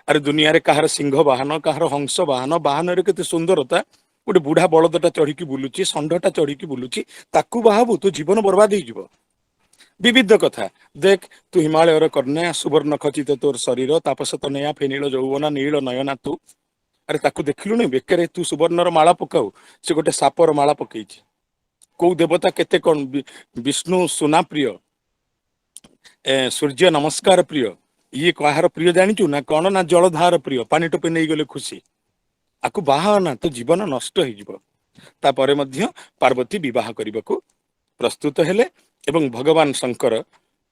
ଆରେ ଦୁନିଆରେ କାହାର ସିଂହ ବାହନ, କାହାର ହଂସ ବାହନ, ବାହନରେ କେତେ ସୁନ୍ଦରତା, ଗୋଟେ ବୁଢା ବଳଦଟା ଚଢିକି ବୁଲୁଛି, ଷଣ୍ଢଟା ଚଢିକି ବୁଲୁଛି, ତାକୁ ବାହାବୁ, ତୁ ଜୀବନ ବର୍ବାଦ ହେଇଯିବ। ବିବିଧ କଥା। ଦେଖ ତୁ ହିମାଳୟର କନ୍ୟା, ସୁବର୍ଣ୍ଣ ଖଚିତ ତୋର ଶରୀର, ତାପସ ତନୟା ଫେନିଳ ଯୌବନା, ନୀଳ ନୟନା ତୁ, ଆରେ ତାକୁ ଦେଖିଲୁଣି, ବେକରେ ତୁ ସୁବର୍ଣ୍ଣର ମାଳା ପକାଉ, ସେ ଗୋଟେ ସାପର ମାଳା ପକେଇଛି। କୋଉ ଦେବତା କେତେ କଣ, ବିଷ୍ଣୁ ସୁନା ପ୍ରିୟ, ସୂର୍ଯ୍ୟ ନମସ୍କାର ପ୍ରିୟ, ଇଏ କାହାର ପ୍ରିୟ ଜାଣିଛୁ ନା କଣ, ନା ଜଳଧାର ପ୍ରିୟ, ପାଣି ଟୋପେ ନେଇଗଲେ ଖୁସି। ଆକୁ ବାହା ନା, ତୋ ଜୀବନ ନଷ୍ଟ ହେଇଯିବ। ତାପରେ ମଧ୍ୟ ପାର୍ବତୀ ବିବାହ କରିବାକୁ ପ୍ରସ୍ତୁତ ହେଲେ ଏବଂ ଭଗବାନ ଶଙ୍କର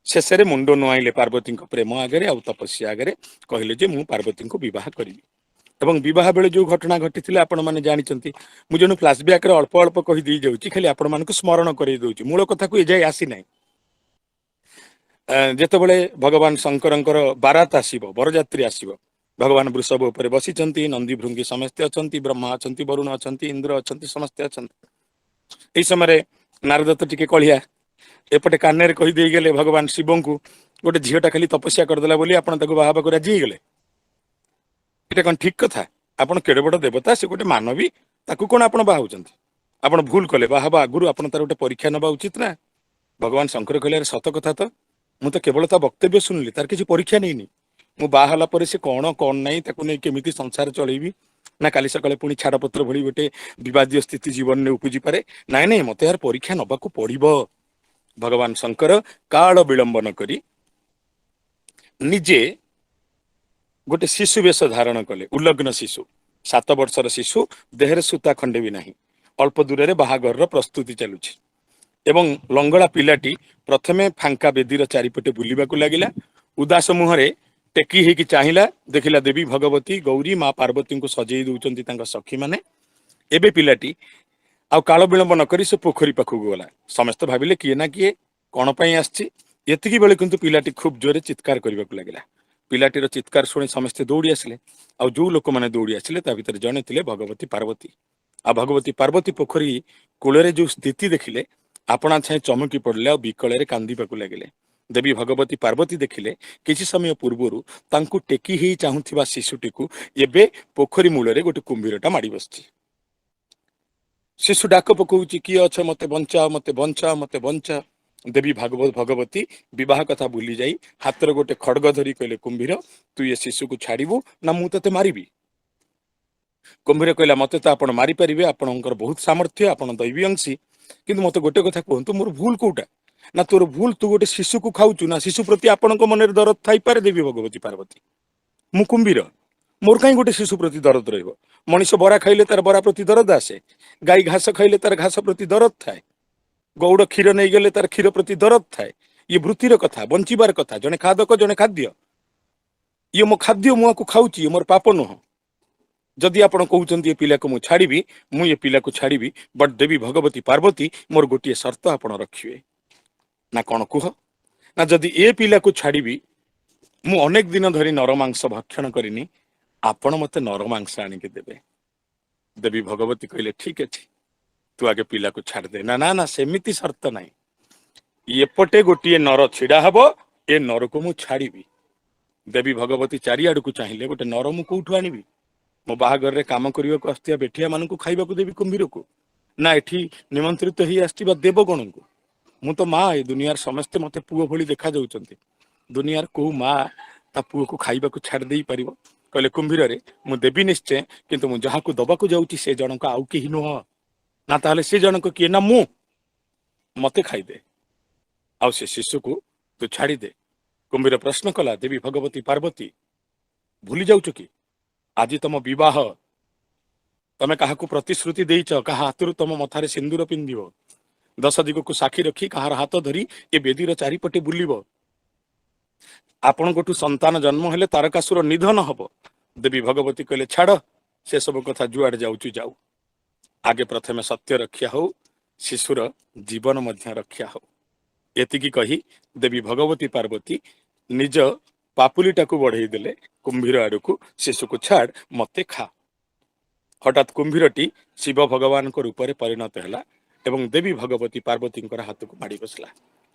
ଶେଷରେ ମୁଣ୍ଡ ନୁଆଇଲେ ପାର୍ବତୀଙ୍କ ପ୍ରେମ ଆଗରେ ଆଉ ତପସ୍ୟା ଆଗରେ, କହିଲେ ଯେ ମୁଁ ପାର୍ବତୀଙ୍କୁ ବିବାହ କରିବି। ଏବଂ ବିବାହ ବେଳେ ଯୋଉ ଘଟଣା ଘଟିଥିଲା ଆପଣ ମାନେ ଜାଣିଛନ୍ତି। ମୁଁ ଯେଣୁ ଫ୍ଲାସବ୍ୟାକ୍ ରେ ଅଳ୍ପ ଅଳ୍ପ କହି ଦେଇ ଯାଉଛି, ଖାଲି ଆପଣମାନଙ୍କୁ ସ୍ମରଣ କରେଇ ଦଉଛି, ମୂଳ କଥାକୁ ଏଯାଏ ଆସିନାହିଁ। ଯେତେବେଳେ ଭଗବାନ ଶଙ୍କରଙ୍କର ବାରାତ ଆସିବ, ବରଯାତ୍ରୀ ଆସିବ, ଭଗବାନ ବୃଷଭ ଉପରେ ବସିଛନ୍ତି, ନନ୍ଦୀ ଭୃଙ୍ଗୀ ସମସ୍ତେ ଅଛନ୍ତି, ବ୍ରହ୍ମା ଅଛନ୍ତି, ବରୁଣ ଅଛନ୍ତି, ଇନ୍ଦ୍ର ଅଛନ୍ତି, ସମସ୍ତେ ଅଛନ୍ତି। ଏଇ ସମୟରେ ନାରଦ ତ ଟିକେ କଳିଆ, ଏପଟେ କାନରେ କହି ଦେଇଗଲେ ଭଗବାନ ଶିବଙ୍କୁ, ଗୋଟେ ଝିଅଟା ଖାଲି ତପସ୍ୟା କରିଦେଲା ବୋଲି ଆପଣ ତାକୁ ବାହା ହେବାକୁ ରାଜି ହେଇଗଲେ। ଏଇଟା କଣ ଠିକ କଥା? ଆପଣ କେଡେ ବଡ ଦେବତା, ସେ ଗୋଟେ ମାନବୀ, ତାକୁ କଣ ଆପଣ ବାହା ହଉଛନ୍ତି? ଆପଣ ଭୁଲ କଲେ ବାହା ହେବା ଆଗରୁ ଆପଣ ତାର ଗୋଟେ ପରୀକ୍ଷା ନେବା ଉଚିତ ନା। ଭଗବାନ ଶଙ୍କର କହିଲେ ସତ କଥା ତ, ମୁଁ ତ କେବଳ ତା ବକ୍ତବ୍ୟ ଶୁଣିଲି, ତାର କିଛି ପରୀକ୍ଷା ନେଇନି। ମୁଁ ବାହା ହେଲା ପରେ ସେ କଣ ନାହିଁ ତାକୁ ନେଇ କେମିତି ସଂସାର ଚଳେଇବି, ନା କାଲି ସକାଳେ ପୁଣି ଛାଡ଼ପତ୍ର ଭଳି ଗୋଟେ ବିବାଦୀୟ ସ୍ଥିତି ଜୀବନରେ ଉପୁଜି ପାରେ। ନାଇଁ ନାଇଁ, ମତେ ଏହାର ପରୀକ୍ଷା ନେବାକୁ ପଡିବ। ଭଗବାନ ଶଙ୍କର କାଳ ବିଳମ୍ବ ନ କରି ନିଜେ ଗୋଟେ ଶିଶୁ ବେଶ ଧାରଣ କଲେ, ଉଲ୍ଲଗ୍ନ ଶିଶୁ, 7 ବର୍ଷର ଶିଶୁ, ଦେହରେ ସୂତା ଖଣ୍ଡେ ବି ନାହିଁ। ଅଳ୍ପ ଦୂରରେ ବାହାଘରର ପ୍ରସ୍ତୁତି ଚାଲୁଛି ଏବଂ ଲଙ୍ଗଳା ପିଲାଟି ପ୍ରଥମେ ଫାଙ୍କା ବେଦୀର ଚାରିପଟେ ବୁଲିବାକୁ ଲାଗିଲା। ଉଦାସ ମୁହଁରେ ଟେକି ହେଇକି ଚାହିଁଲା, ଦେଖିଲା ଦେବୀ ଭଗବତୀ, ଗୌରୀ, ମା ପାର୍ବତୀଙ୍କୁ ସଜେଇ ଦଉଛନ୍ତି ତାଙ୍କ ସଖୀ ମାନେ। ଏବେ ପିଲାଟି ଆଉ କାଳ ବିଳମ୍ବ ନ କରି ସେ ପୋଖରୀ ପାଖକୁ ଗଲା। ସମସ୍ତେ ଭାବିଲେ କିଏ ନା କିଏ କଣ ପାଇଁ ଆସିଛି। ଏତିକି ବେଳେ କିନ୍ତୁ ପିଲାଟି ଖୁବ୍ ଜୋରେ ଚିତ୍କାର କରିବାକୁ ଲାଗିଲା। ପିଲାଟିର ଚିତ୍କାର ଶୁଣି ସମସ୍ତେ ଦୌଡ଼ି ଆସିଲେ। ଆଉ ଯୋଉ ଲୋକମାନେ ଦୌଡ଼ି ଆସିଲେ ତା ଭିତରେ ଜଣେ ଥିଲେ ଭଗବତୀ ପାର୍ବତୀ। ଆଉ ଭଗବତୀ ପାର୍ବତୀ ପୋଖରୀ କୂଳରେ ଯୋଉ ସ୍ଥିତି ଦେଖିଲେ, ଆପଣା ଛାଏଁ ଚମକି ପଡ଼ିଲେ ଆଉ ବିକଳରେ କାନ୍ଦିବାକୁ ଲାଗିଲେ। ଦେବୀ ଭଗବତୀ ପାର୍ବତୀ ଦେଖିଲେ କିଛି ସମୟ ପୂର୍ବରୁ ତାଙ୍କୁ ଟେକି ହେଇ ଚାହୁଁଥିବା ଶିଶୁଟିକୁ ଏବେ ପୋଖରୀ ମୂଳରେ ଗୋଟେ କୁମ୍ଭୀରଟା ମାଡ଼ି ବସିଛି। ଶିଶୁ ଡାକ ପକଉଛି, କିଏ ଅଛ, ମତେ ବଞ୍ଚାଅ, ମତେ ବଞ୍ଚାଅ, ମତେ ବଞ୍ଚାଅ। ଦେବୀ ଭଗବତୀ ବିବାହ କଥା ଭୁଲି ଯାଇ ହାତରେ ଗୋଟେ ଖଡ୍ଗ ଧରି କହିଲେ, କୁମ୍ଭୀର ତୁ ଏ ଶିଶୁକୁ ଛାଡ଼ିବୁ ନା ମୁଁ ତତେ ମାରିବି? କୁମ୍ଭୀର କହିଲା, ମତେ ତ ଆପଣ ମାରିପାରିବେ, ଆପଣଙ୍କର ବହୁତ ସାମର୍ଥ୍ୟ, ଆପଣ ଦୈବୀ ଅଂଶୀ, କିନ୍ତୁ ମତେ ଗୋଟେ କଥା କୁହନ୍ତୁ, ମୋର ଭୁଲ କୋଉଟା? ନା ତୋର ଭୁଲ, ତୁ ଗୋଟେ ଶିଶୁକୁ ଖାଉଛୁ, ନା ଶିଶୁ ପ୍ରତି ଆପଣଙ୍କ ମନରେ ଦରଦ ଥାଇପାରେ ଦେବୀ ଭଗବତୀ ପାର୍ବତୀ। ମୁଁ କୁମ୍ଭୀର, ମୋର କାହିଁ ଗୋଟେ ଶିଶୁ ପ୍ରତି ଦରଦ ରହିବ? ମଣିଷ ବରା ଖାଇଲେ ତାର ବରା ପ୍ରତି ଦରଦ ଆସେ, ଗାଈ ଘାସ ଖାଇଲେ ତାର ଘାସ ପ୍ରତି ଦରଦ ଥାଏ, ଗୌଡ଼ କ୍ଷୀର ନେଇଗଲେ ତାର କ୍ଷୀର ପ୍ରତି ଦରଦ ଥାଏ। ଇଏ ବୃତ୍ତିର କଥା, ବଞ୍ଚିବାର କଥା, ଜଣେ ଖାଦକ ଜଣେ ଖାଦ୍ୟ। ଇଏ ମୋ ଖାଦ୍ୟ, ମୁଁ ଆକୁ ଖାଉଛି, ଇଏ ମୋର ପାପ ନୁହଁ। ଯଦି ଆପଣ କହୁଛନ୍ତି ଏ ପିଲାକୁ ମୁଁ ଛାଡ଼ିବି, ମୁଁ ଏ ପିଲାକୁ ଛାଡ଼ିବି, ବଟ୍ ଦେବୀ ଭଗବତୀ ପାର୍ବତୀ ମୋର ଗୋଟିଏ ସର୍ତ୍ତ ଆପଣ ରଖିବେ। ନା କଣ କୁହ? ନା ଯଦି ଏ ପିଲାକୁ ଛାଡ଼ିବି, ମୁଁ ଅନେକ ଦିନ ଧରି ନରମାଂସ ଭକ୍ଷଣ କରିନି, ଆପଣ ମତେ ନରମାଂସ ଆଣିକି ଦେବେ। ଦେବୀ ଭଗବତୀ କହିଲେ, ଠିକ ଅଛି, ତୁ ଆଗେ ପିଲାକୁ ଛାଡ଼ିଦେ। ନା ନା ନା, ସେମିତି ସର୍ତ୍ତ ନାହିଁ। ଏପଟେ ଗୋଟିଏ ନର ଛିଡା ହବ, ଏ ନରକୁ ମୁଁ ଛାଡ଼ିବି। ଦେବୀ ଭଗବତୀ ଚାରିଆଡକୁ ଚାହିଁଲେ, ଗୋଟେ ନର ମୁଁ କୋଉଠୁ ଆଣିବି? ମୋ ବାହାଘରରେ କାମ କରିବାକୁ ଆସୁଥିବା ବେଠିଆ ମାନଙ୍କୁ ଖାଇବାକୁ ଦେବି କୁମ୍ଭୀରକୁ, ନା ଏଠି ନିମନ୍ତ୍ରିତ ହେଇ ଆସିଥିବା ଦେବଗଣଙ୍କୁ? ମୁଁ ତ ମା, ଏ ଦୁନିଆର ସମସ୍ତେ ମତେ ପୁଅ ଭଳି ଦେଖା ଯାଉଛନ୍ତି। ଦୁନିଆର କୋଉ ମା ତା ପୁଅକୁ ଖାଇବାକୁ ଛାଡ଼ି ଦେଇ ପାରିବ? କହିଲେ, କୁମ୍ଭୀରରେ ମୁଁ ଦେବି ନିଶ୍ଚୟ, କିନ୍ତୁ ମୁଁ ଯାହାକୁ ଦବାକୁ ଯାଉଛି ସେ ଜଣକ ଆଉ କେହି ନୁହଁ। ନା ତାହେଲେ ସେ ଜଣକ କିଏ? ନା ମୁଁ। ମତେ ଖାଇଦେ, ଆଉ ସେ ଶିଶୁକୁ ତୁ ଛାଡ଼ିଦେ। କୁମ୍ଭୀର ପ୍ରଶ୍ନ କଲା, ଦେବୀ ଭଗବତୀ ପାର୍ବତୀ ଭୁଲି ଯାଉଛ କି ଆଜି ତମ ବିବାହ? ତମେ କାହାକୁ ପ୍ରତିଶ୍ରୁତି ଦେଇଛ, କାହା ହାତରୁ ତମ ମଥାରେ ସିନ୍ଦୁର ପିନ୍ଧିବ, 10 ଦିଗକୁ ସାକ୍ଷୀ ରଖି କାହାର ହାତ ଧରି ଏ ବେଦୀର ଚାରିପଟେ ବୁଲିବ। ଆପଣଙ୍କଠୁ ସନ୍ତାନ ଜନ୍ମ ହେଲେ ତାରକାସୁର ନିଧନ ହବ। ଦେବୀ ଭଗବତୀ କହିଲେ, ଛାଡ ସେ ସବୁ କଥା, ଯୁଆଡେ ଯାଉଛୁ ଯାଉ, ଆଗେ ପ୍ରଥମେ ସତ୍ୟ ରକ୍ଷା ହଉ, ଶିଶୁର ଜୀବନ ମଧ୍ୟ ରକ୍ଷା ହଉ। ଏତିକି କହି ଦେବୀ ଭଗବତୀ ପାର୍ବତୀ ନିଜ ପାପୁଲିଟାକୁ ବଢେଇ ଦେଲେ କୁମ୍ଭୀର ଆଡକୁ, ଶିଶୁକୁ ଛାଡ, ମତେ ଖା। ହଠାତ୍ କୁମ୍ଭୀରଟି ଶିବ ଭଗବାନଙ୍କ ରୂପରେ ପରିଣତ ହେଲା ଏବଂ ଦେବୀ ଭଗବତୀ ପାର୍ବତୀଙ୍କର ହାତକୁ ମାଡ଼ି ବସିଲା।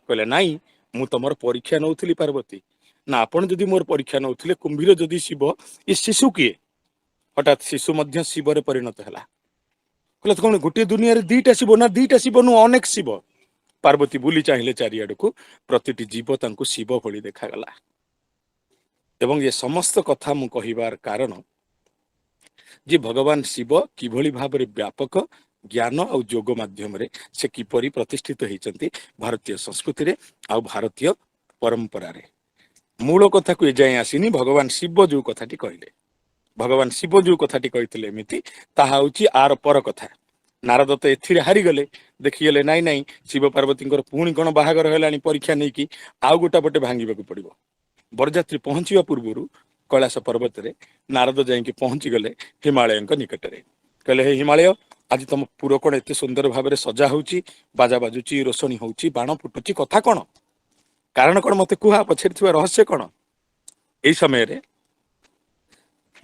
କହିଲେ, ନାଇଁ, ମୁଁ ତମର ପରୀକ୍ଷା ନଉଥିଲି ପାର୍ବତୀ। ନା ଆପଣ ଯଦି ମୋର ପରୀକ୍ଷା ନଉଥିଲେ, କୁମ୍ଭୀର ଯଦି ଶିବ, ଏ ଶିଶୁ କିଏ? ହଠାତ୍ ଶିଶୁ ମଧ୍ୟ ଶିବରେ ପରିଣତ ହେଲା। କହିଲେ, କଣ ଗୋଟିଏ ଦୁନିଆରେ ଦିଟା ଶିବ? ନା ଦିଟା ଶିବ ନୁହଁ, ଅନେକ ଶିବ। ପାର୍ବତୀ ବୁଲି ଚାହିଁଲେ ଚାରିଆଡକୁ, ପ୍ରତିଟି ଜୀବ ତାଙ୍କୁ ଶିବ ଭଳି ଦେଖାଗଲା। ଏବଂ ଏ ସମସ୍ତ କଥା ମୁଁ କହିବାର କାରଣ ଯେ ଭଗବାନ ଶିବ କିଭଳି ଭାବରେ ବ୍ୟାପକ ଜ୍ଞାନ ଆଉ ଯୋଗ ମାଧ୍ୟମରେ ସେ କିପରି ପ୍ରତିଷ୍ଠିତ ହେଇଛନ୍ତି ଭାରତୀୟ ସଂସ୍କୃତିରେ ଆଉ ଭାରତୀୟ ପରମ୍ପରାରେ। ମୂଳ କଥାକୁ ଏଯାଏଁ ଆସିନି। ଭଗବାନ ଶିବ ଯୋଉ କଥାଟି କହିଲେ, ଭଗବାନ ଶିବ ଯୋଉ କଥାଟି କହିଥିଲେ ଏମିତି, ତାହା ହଉଛି ଆର ପର କଥା। ନାରଦ ତ ଏଥିରେ ହାରିଗଲେ, ଦେଖିଗଲେ ନାଇଁ ନାଇଁ, ଶିବ ପାର୍ବତୀଙ୍କର ପୁଣି କଣ ବାହାଘର ହେଲାଣି, ପରୀକ୍ଷା ନେଇକି ଆଉ ଗୋଟା ପଟେ ଭାଙ୍ଗିବାକୁ ପଡିବ। ବରଯାତ୍ରୀ ପହଞ୍ଚିବା ପୂର୍ବରୁ କୈଳାସ ପର୍ବତରେ ନାରଦ ଯାଇକି ପହଞ୍ଚିଗଲେ ହିମାଳୟଙ୍କ ନିକଟରେ। କହିଲେ, ହେ ହିମାଳୟ, ଆଜି ତମ ପୁର କଣ ଏତେ ସୁନ୍ଦର ଭାବରେ ସଜା ହଉଛି, ବାଜା ବାଜୁଛି, ରୋଷଣୀ ହଉଛି, ବାଣ ଫୁଟୁଛି, କଥା କଣ? କାରଣ କଣ? ମତେ କୁହ, ପଛରେ ଥିବା ରହସ୍ୟ କଣ? ଏଇ ସମୟରେ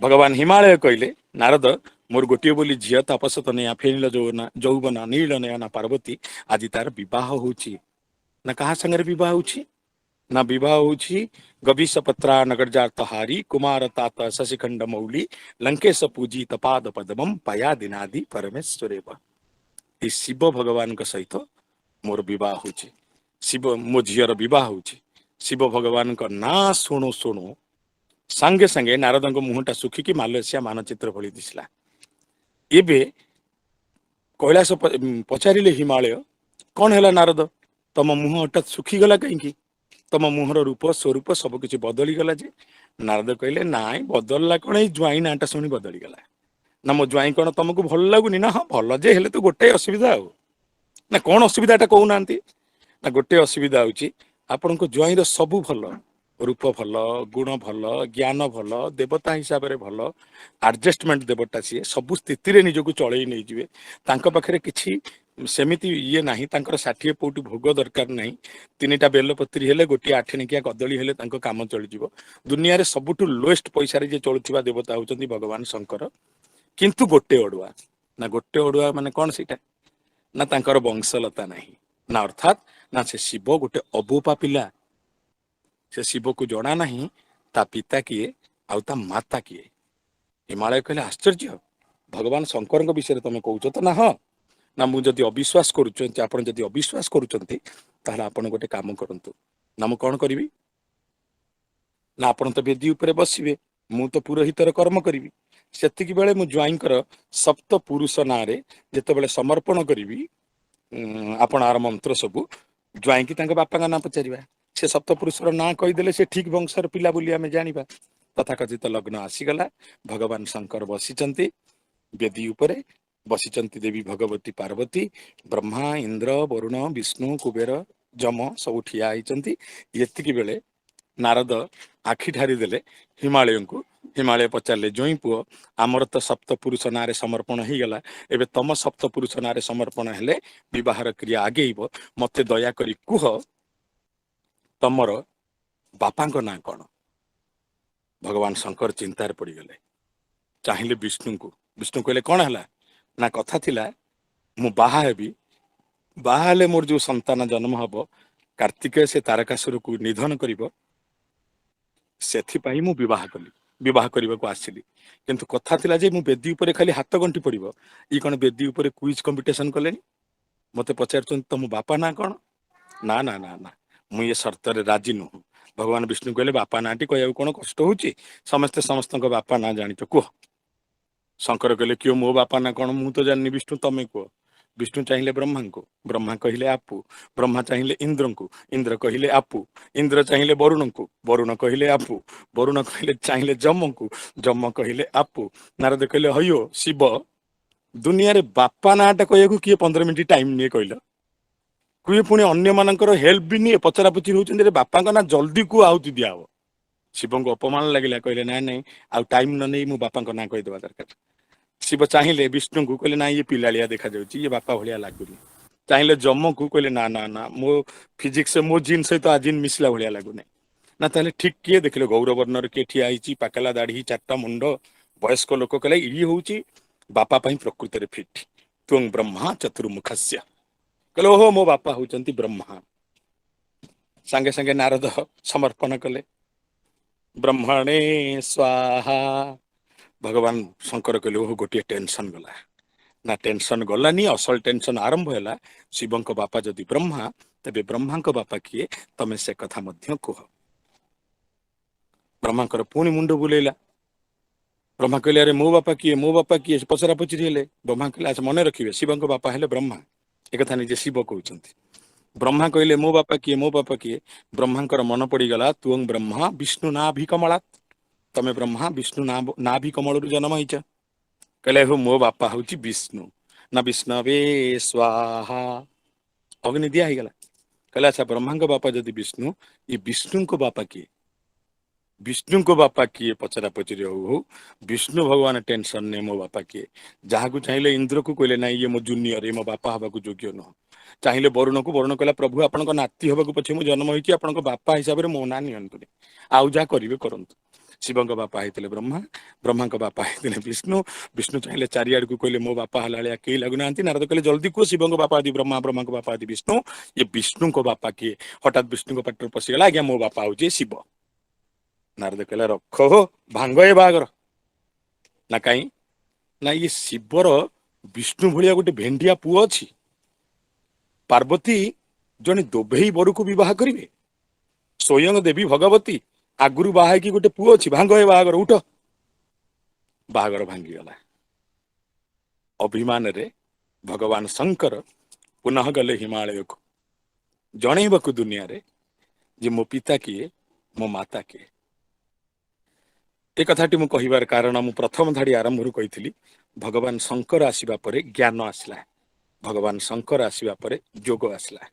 ଭଗବାନ ହିମାଳୟ କହିଲେ, ନାରଦ, ମୋର ଗୋଟିଏ ବୋଲି ଝିଅ, ତପସତନୟା ଫେନିଳ ଯୌବନା ନୀଳ ନୟନା ପାର୍ବତୀ, ଆଜି ତାର ବିବାହ ହଉଛି। ନା କାହା ସାଙ୍ଗରେ ବିବାହ ହଉଛି? ନା ବିବାହ ହଉଛି ଗବିଷ ପତ୍ରା ନଗରଜାତହାରୀ କୁମାର ତାତ ଶଶିଖଣ୍ଡ ମୌଳି ଲଙ୍କେଶ ପୂଜିତ ପାଦ ପଦମମ୍ ପୟା ଦିନାଦି ପରମେଶ୍ୱରେବ। ये शिव भगवान सहित मोर बह हो शिव मो झीर बह हो शिव भगवान ना शुणु शुणु सांगे सांगे नारद मुहटा सुखिकी मालयेसिया मानचित्र भली दिसला। एबे कैलाश पचारे हिमालय कौन है नारद तम मुह हठात सुखीगला कहीं तम मुहर रूप स्वरूप सबकि बदलीगला जे नारद कहले नाई बदलला कौन ज्वाई नाटा शुणी बदलीगला ना मो ज्वाई कौन तुमको भल लगुनि ना हाँ भल जे हेले तो गोटे असुविधा ना कौन असुविधाटा कहूना ना गोटे असुविधा हूँ आपण ज्वाईर सबू भल रूप भल गुण भल ज्ञान भल देवता हिसाब से भल आडजस्टमेंट देवता सी सबु स्थिति निजक चलई नहीं जी पाखे किसी सेमिति ये नहीं 60 पौटी भोग दरकार नहीं 3टा बेलपत्री हेले गोटे आठेणिकिया कदली हेले काम चली दुनिया रे सबुठु लोएस्ट पैसा रे जे चलुथिबा देवता होचंदी भगवान शंकर किंतु गोटे ओडुआ ना गोटे ओडुआ माने कौन सीटा ना तांकर वंशलता नहीं ना अर्थात ना से शिव गोटे अबोपा पिला से शिव को जना नहीं ता पिता किए आउ ता माता किए हिमालय कहले आश्चर्य भगवान शंकर विषय तुम कहूच तो ना हाँ ना मुझे अविश्वास करुँच आप अविश्वास करुँच गोटे काम करतु ना मु कौन करी ना आप तो वेदी उपरे बसवे मु तो पुरोहितर कर्म करी से बेले मु ज्वाईंकर सप्त पुरुष ना जिते समर्पण करी आपण आर मंत्र सबू ज्वाई की बापा का ना पचार से सप्तपुरुषर ना कहीदेले से ठीक वंशर पिला बोली आमे जानिबा तथाकथित लग्न आसीगला भगवान शंकर बसिचंती वेदी उपरे बसिचंती देवी भगवती पार्वती ब्रह्मा इंद्र वरुण विष्णु कुबेर जम सब ठिया होइचंती एतिकी बेले नारद आखि ठारी देले हिमालय को हिमालय पचारे जोई पुओ आमर तो सप्तपुरुष ना समर्पण हो गला एबे तम सप्तपुरुष ना समर्पण हेले विवाहर क्रिया आगेइब मते दया करी कुह तमर बापा ना कौन भगवान शंकर चिंतार पड़गले चाहिए विष्णु को विष्णु कहले कौन है ना कथा थिला मु बाहा हेबी बाहा हेले मोर जो संतान जन्म हब कार्तिकेय से तारकासुर को निधन करिवो सेथिपाई मु विवाह कली विवाह करने को आसिली किंतु कथा थिला जे मु बेदी उपरे खाली हाथ गंठी पड़िबो ई कोन बेदी उपरे क्विज कंपटीशन कलेनी मते पचारचन तम बापा ना कौन ना ना ना ना मु ये शर्त राजी नुह भगवान विष्णु कहले बापा नाटी कह कौन कष्ट होची समस्ते समस्त बापा ना जानी तो कह शंकर कहले क्यों मो बापा ना कौन मु तो जानी विष्णु तमें कह विष्णु चाहिए ब्रह्मा को ब्रह्मा कहले आपू ब्रह्मा चाहिए इंद्र को इंद्र कहले आपू इंद्र चाहिए वरुण को वरुण कहले आपू वरुण कहले चाहिए जम को जम कहले आपू नारद कहले हयो शिव दुनिया रे बापा नाटा कह किए 15 मिनिट टाइम नहीं कहल कुए पुणी अन्य मानकर हेल्प भी नहीं पचरा पुचर होती बापा ना जल्दी को आहुति दिया हो शिव को अपमान लगे कहले ना नहीं आउ टाइम न नहीं मो बापा ना कहीदेवा दरकार शिव चाहिए विष्णु को कहले ना ये पिलालिया देखा जाउची ये बापा भलिया लागुनी चाहिए जम को कहले ना ना ना मो फिजिक्स मो जीन सहित आ जीन मिसला भलिया लागुनी ना ताले ठीक किए देखले गौरवर्णर के ठिया आईची पाकला दाढ़ी 4टा मुंड वयस्क लोक कहले ई होउची बापा पई प्रकृति रे फिट तुम ब्रह्मा चतुर्मुखस्य कहले ओहो मो बापा होचंती ब्रह्मा सांगे सांगे नारद समर्पण कले ब्रह्मणे स्वाहा भगवान शंकर कहले ओहो गोटे टेंशन गला ना टेंशन गलानी असल टेंशन आरंभ है शिव बापा जदि ब्रह्मा तेबे ब्रह्मा बापा किए तमें से कथा मध्य कह ब्रह्मांकर पुणी मुंड बुलेला ब्रह्मा कहले अरे मो बापा किए पचरा पचरी हेले ब्रह्मा कहले अच्छा मन रखिए शिव बापा हेले ब्रह्मा एक कथा निजे शिव कहते ब्रह्मा कहले मो बापा किए ब्रह्मांकर मन पड़गला तुम ब्रह्मा विष्णु नाभि कमला तमे ब्रह्मा विष्णु नाभि कमल जन्म होइच कहले हो मो बापा हूँ विष्णु ना विष्णवे स्वाहा अग्नि दिया गला कहले अच्छा ब्रह्मा बापा जदि विष्णु ये विष्णु को बापा किए पचरा पचरी हो विष्णु भगवान टेंशन ने मो बापा किए जहाँ को चाहिए इंद्र को कहले ना ये मो जूनियर ये मो बापा हवा योग्य नुह चाहिए वरुण को वरुण कहला प्रभु आपण नाती हवा पछे मु जन्म होइछि आपण बापा हिसाब से मो ना नियंतुनी आउ जा करिवे करंतु शिव बापा होते ब्रह्मा ब्रह्मा बापा होते विष्णु विष्णु चाहिए चारिआड़ को कहले मो बापा हला कई लगुना नारद कहले जल्दी कह शिव बापा आदि ब्रह्मा ब्रह्मा बापा आदि विष्णु ये विष्णु को बापा किए हठात विष्णु पाटर पशिगला आज्ञा मो बापा हूँ शिव नारद कहले रख हो भांग ए बागर ना कहीं ना ये शिवर विष्णु भलिया गोटे भेंडिया पुओ अछि पार्वती जने दोभेई बरु को विवाह करिवे स्वयं देवी भगवती आगुरु बाहा कि गोटे पुओ अछि भांग हे बाहागर उठ बाहागर भांगी गला अभिमान रे भगवान शंकर पुनः गले हिमालय को जणैबकु दुनिया रे जे मो पिता किए मो माता किए ए कथाटी मु कहिबार कारण मु प्रथम धाड़ी आरंभ कही भगवान शंकर आसिबा परे ज्ञान आसला भगवान शंकर आसिबा परे जोग आसला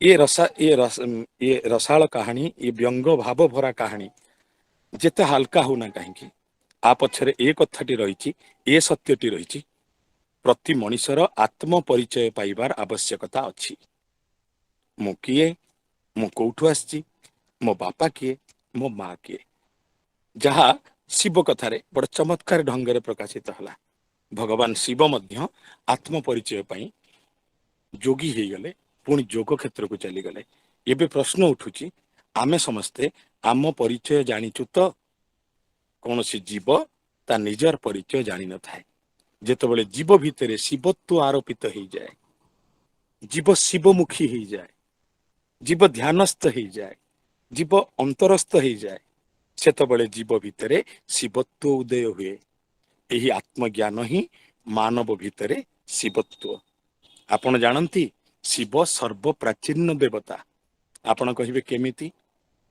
ये रसाल कहानी ये व्यंग भाव भरा कहानी जेते हल्का होना कहीं आ पछरे ए कथाटी रही ए सत्यटी रही प्रति मनिषर आत्म परिचय पाइबार आवश्यकता अछि मु किए मु कोठु आछि मो बापा किए मो माँ किए जहा शिव कथारे बड़ चमत्कार ढंग प्रकाशित हला भगवान शिव मध्य आत्म परिचय पाई जोगी हे गले पुणी जोग क्षेत्र को चली गले एबे प्रश्न उठुची आमे समस्ते आम परिचय जानिचु तो कौन सी जीव ता निजर परिचय जानी न थाए जेतबेले जीव भितरे शिवत्व आरोपित हो जाए जीव शिवमुखी हो जाए जीव ध्यानस्थ हो जाए जीव अंतरस्थ हो जाए सेतबेले जीव भितरे शिवत्व उदय हुए यही आत्मज्ञान ही मानव भितरे शिवत्व आपण जानती शिव सर्व प्राचीन देवता आपण कहिबे केमिति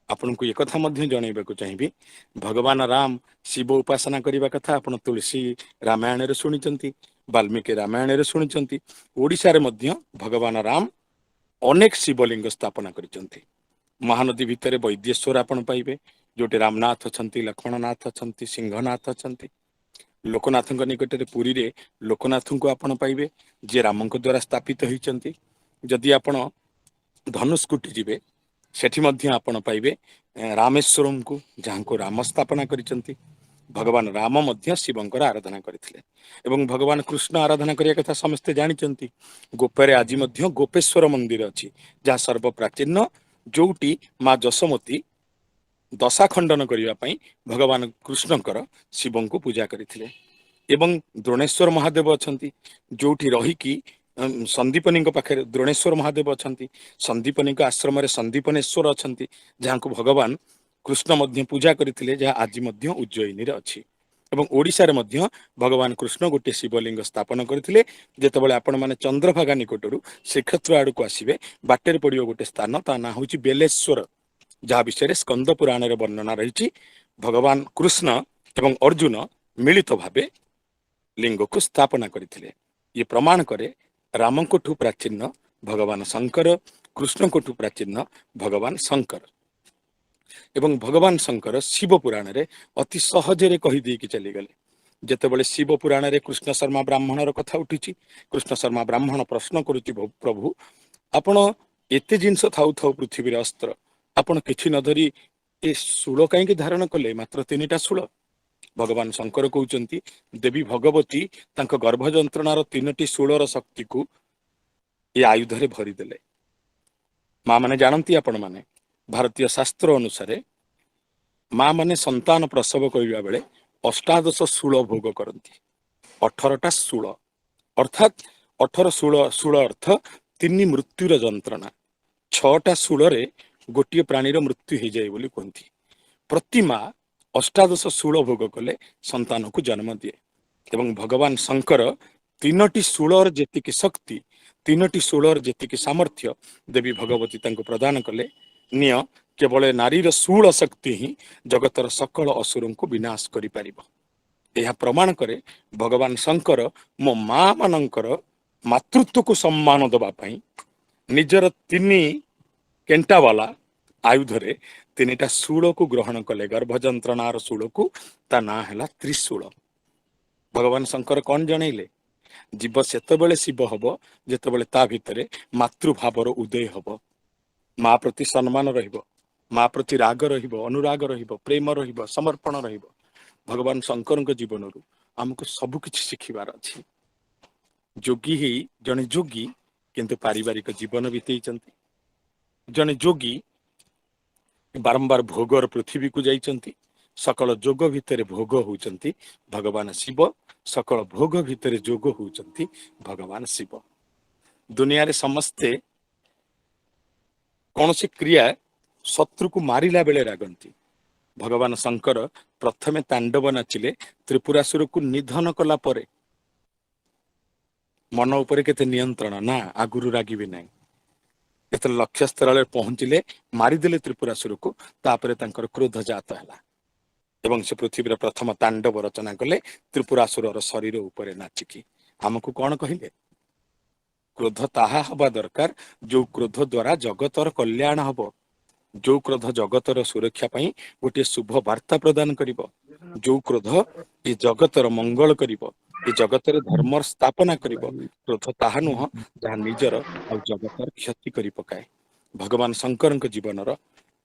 आपण को एक कथा मध्य जणैबाकू चाहिबी भगवान राम शिव उपासना करिबा कथा आपण तुलसी रामायण रे सुनिचंती वाल्मीकि रामायण रे सुनिचंती ओडिसा रे मध्य भगवान राम अनेक शिवलिंग स्थापना करिचंती महानदी भितरे वैद्येश्वर आपण पाइबे जोटे रामनाथ अछंती लक्ष्मणनाथ अछंती सिंहनाथ अछंती लोकनाथ निकट में पुरी रे लोकनाथ को आपण पाइबे जे राम द्वारा स्थापित होइचंती जदि आपण धनुष्कुटी जिबे सेठी मध्य आपण पाइबे रामेश्वरम को जहाँ को राम स्थापना करिचंती भगवान राम मध्य शिवंकर आराधना करथिले एवं भगवान कृष्ण आराधना करिया कथा समस्ते जानिचंती गोपरे आज मध्य गोपेश्वर मंदिर अछि जहाँ सर्व प्राचीन जोटी माँ जशोमती दशा खंडन करिया पई भगवान कृष्णकर शिवं को पूजा करथिले एवं द्रोणेश्वर महादेव अछंती जोठी रही कि संदीपनी पाखे द्रोणेश्वर महादेव अछंती संदीपनी आश्रम रे संदीपनेश्वर अछंती जहाँ को भगवान कृष्ण मध्य पूजा करथिले जहाँ आज मध्य उज्जयिनी रे अछि एवं ओडिसा रे मध्य भगवान कृष्ण गोटे शिवलिंग स्थापन करथिले जेतेबेले आपण माने चंद्रभागा निकटरू श्रीक्षेत्र आड़ को आसीबे बाटेर पड़ियो गोटे स्थान ता ना होची बेलेश्वर जहाँ विषय स्कंद पुराण रे वर्णना रही भगवान कृष्ण एवं अर्जुन मिलित भावे लिंग को स्थापना करथिले ये प्रमाण करे राम ठू प्राचीन भगवान शंकर कृष्ण ठू प्राचीन भगवान शंकर एवं भगवान शंकर शिव पुराण रे अति सहजरे कही दी कि चली गले जेतेबेले शिव पुराण रे कृष्ण शर्मा ब्राह्मणर कथा उठी कृष्ण शर्मा ब्राह्मण प्रश्न करुच्ची प्रभु आपण एते जिनस थाउ थाउ पृथ्वी रे अस्त्र आपण किछि न धरी ए शूल कहीं धारण कले मात्र 3टा शूल भगवान शंकर कहउचंती देवी भगवती तांको गर्भ जंत्रणार 3टी शूलर शक्ति को ये आयुध रे भरी देले माँ माने जानती आपण माने भारतीय शास्त्र अनुसार माँ माने संतान प्रसव करिबा बेले 18 शूल भोग करती 18टा शूल अर्थात 18 शूल अर्थ 3 मृत्युर जंत्रणा 6टा शूल रे गोटे प्राणीर मृत्यु हो जाए बोली कहती प्रति माँ 18 शूल भोग कले संतान को जन्म दिए एवं भगवान शंकर 3टी शूलर जेतिकी शक्ति 3टी शूलर जेतिकी सामर्थ्य देवी भगवती तांको प्रदान कले निय केवल नारीर शूल शक्ति ही जगतर सकल असुर को विनाश करि परिबो यह प्रमाण करे भगवान शंकर मो माँ मानकर मातृत्व को सम्मान दबा पई निजर 3 केंटा वाला आयुधरे 3टा शूल को ग्रहण कले गर्भ जंत्रणार शूल को ता ना हैला त्रिशूल भगवान शंकर कौन जनइले जीव सेतबेले शिव हब जेतबेले ता भितरे मातृभावर उदय हब माँ प्रति सम्मान रहिबो माँ प्रति राग रहिबो अनुराग रहिबो प्रेम रहिबो समर्पण रहिबो भगवान शंकर के जीवन रु हमको सब किछि शिखिबार अछि जोगी ही जने जोगी किंतु पारिवारिक जीवन बीतेइचंती जने जोगी बारंबार भोगर पृथ्वी को जाइचंती सकल जोग भितर भोग होउचंती भगवान शिव सकल भोग भितर जोग होउचंती भगवान शिव। दुनिया रे समस्ते कौन सी क्रिया शत्रु को मारिला बेले रागंती। भगवान शंकर प्रथमे तांडव नाचिले त्रिपुरासुर को निधन कला परे मन उपरे केते नियंत्रण ना आगुरु रागिबे नाही। एत लक्ष्य स्थल पहुंचिले मारिदेले त्रिपुरासुर को तापरे तांकर क्रोध जात हला एवं से पृथ्वी प्रथम तांडव रचना कले त्रिपुरासुर शरीर उपरे नाचिकी। हमकु कौन कहिले क्रोध ताहा हवा दरकार जो क्रोध द्वारा जगतर कल्याण हब, जो क्रोध जगतर सुरक्षा पाई गोटे शुभ वार्ता प्रदान करिब, जो क्रोध ये जगतर मंगल करिब, ये जगतर धर्म स्थापना करिब। क्रोध ताहा नुह जहाँ निजर और जगतर क्षति करि पकाए। भगवान शंकर जीवनर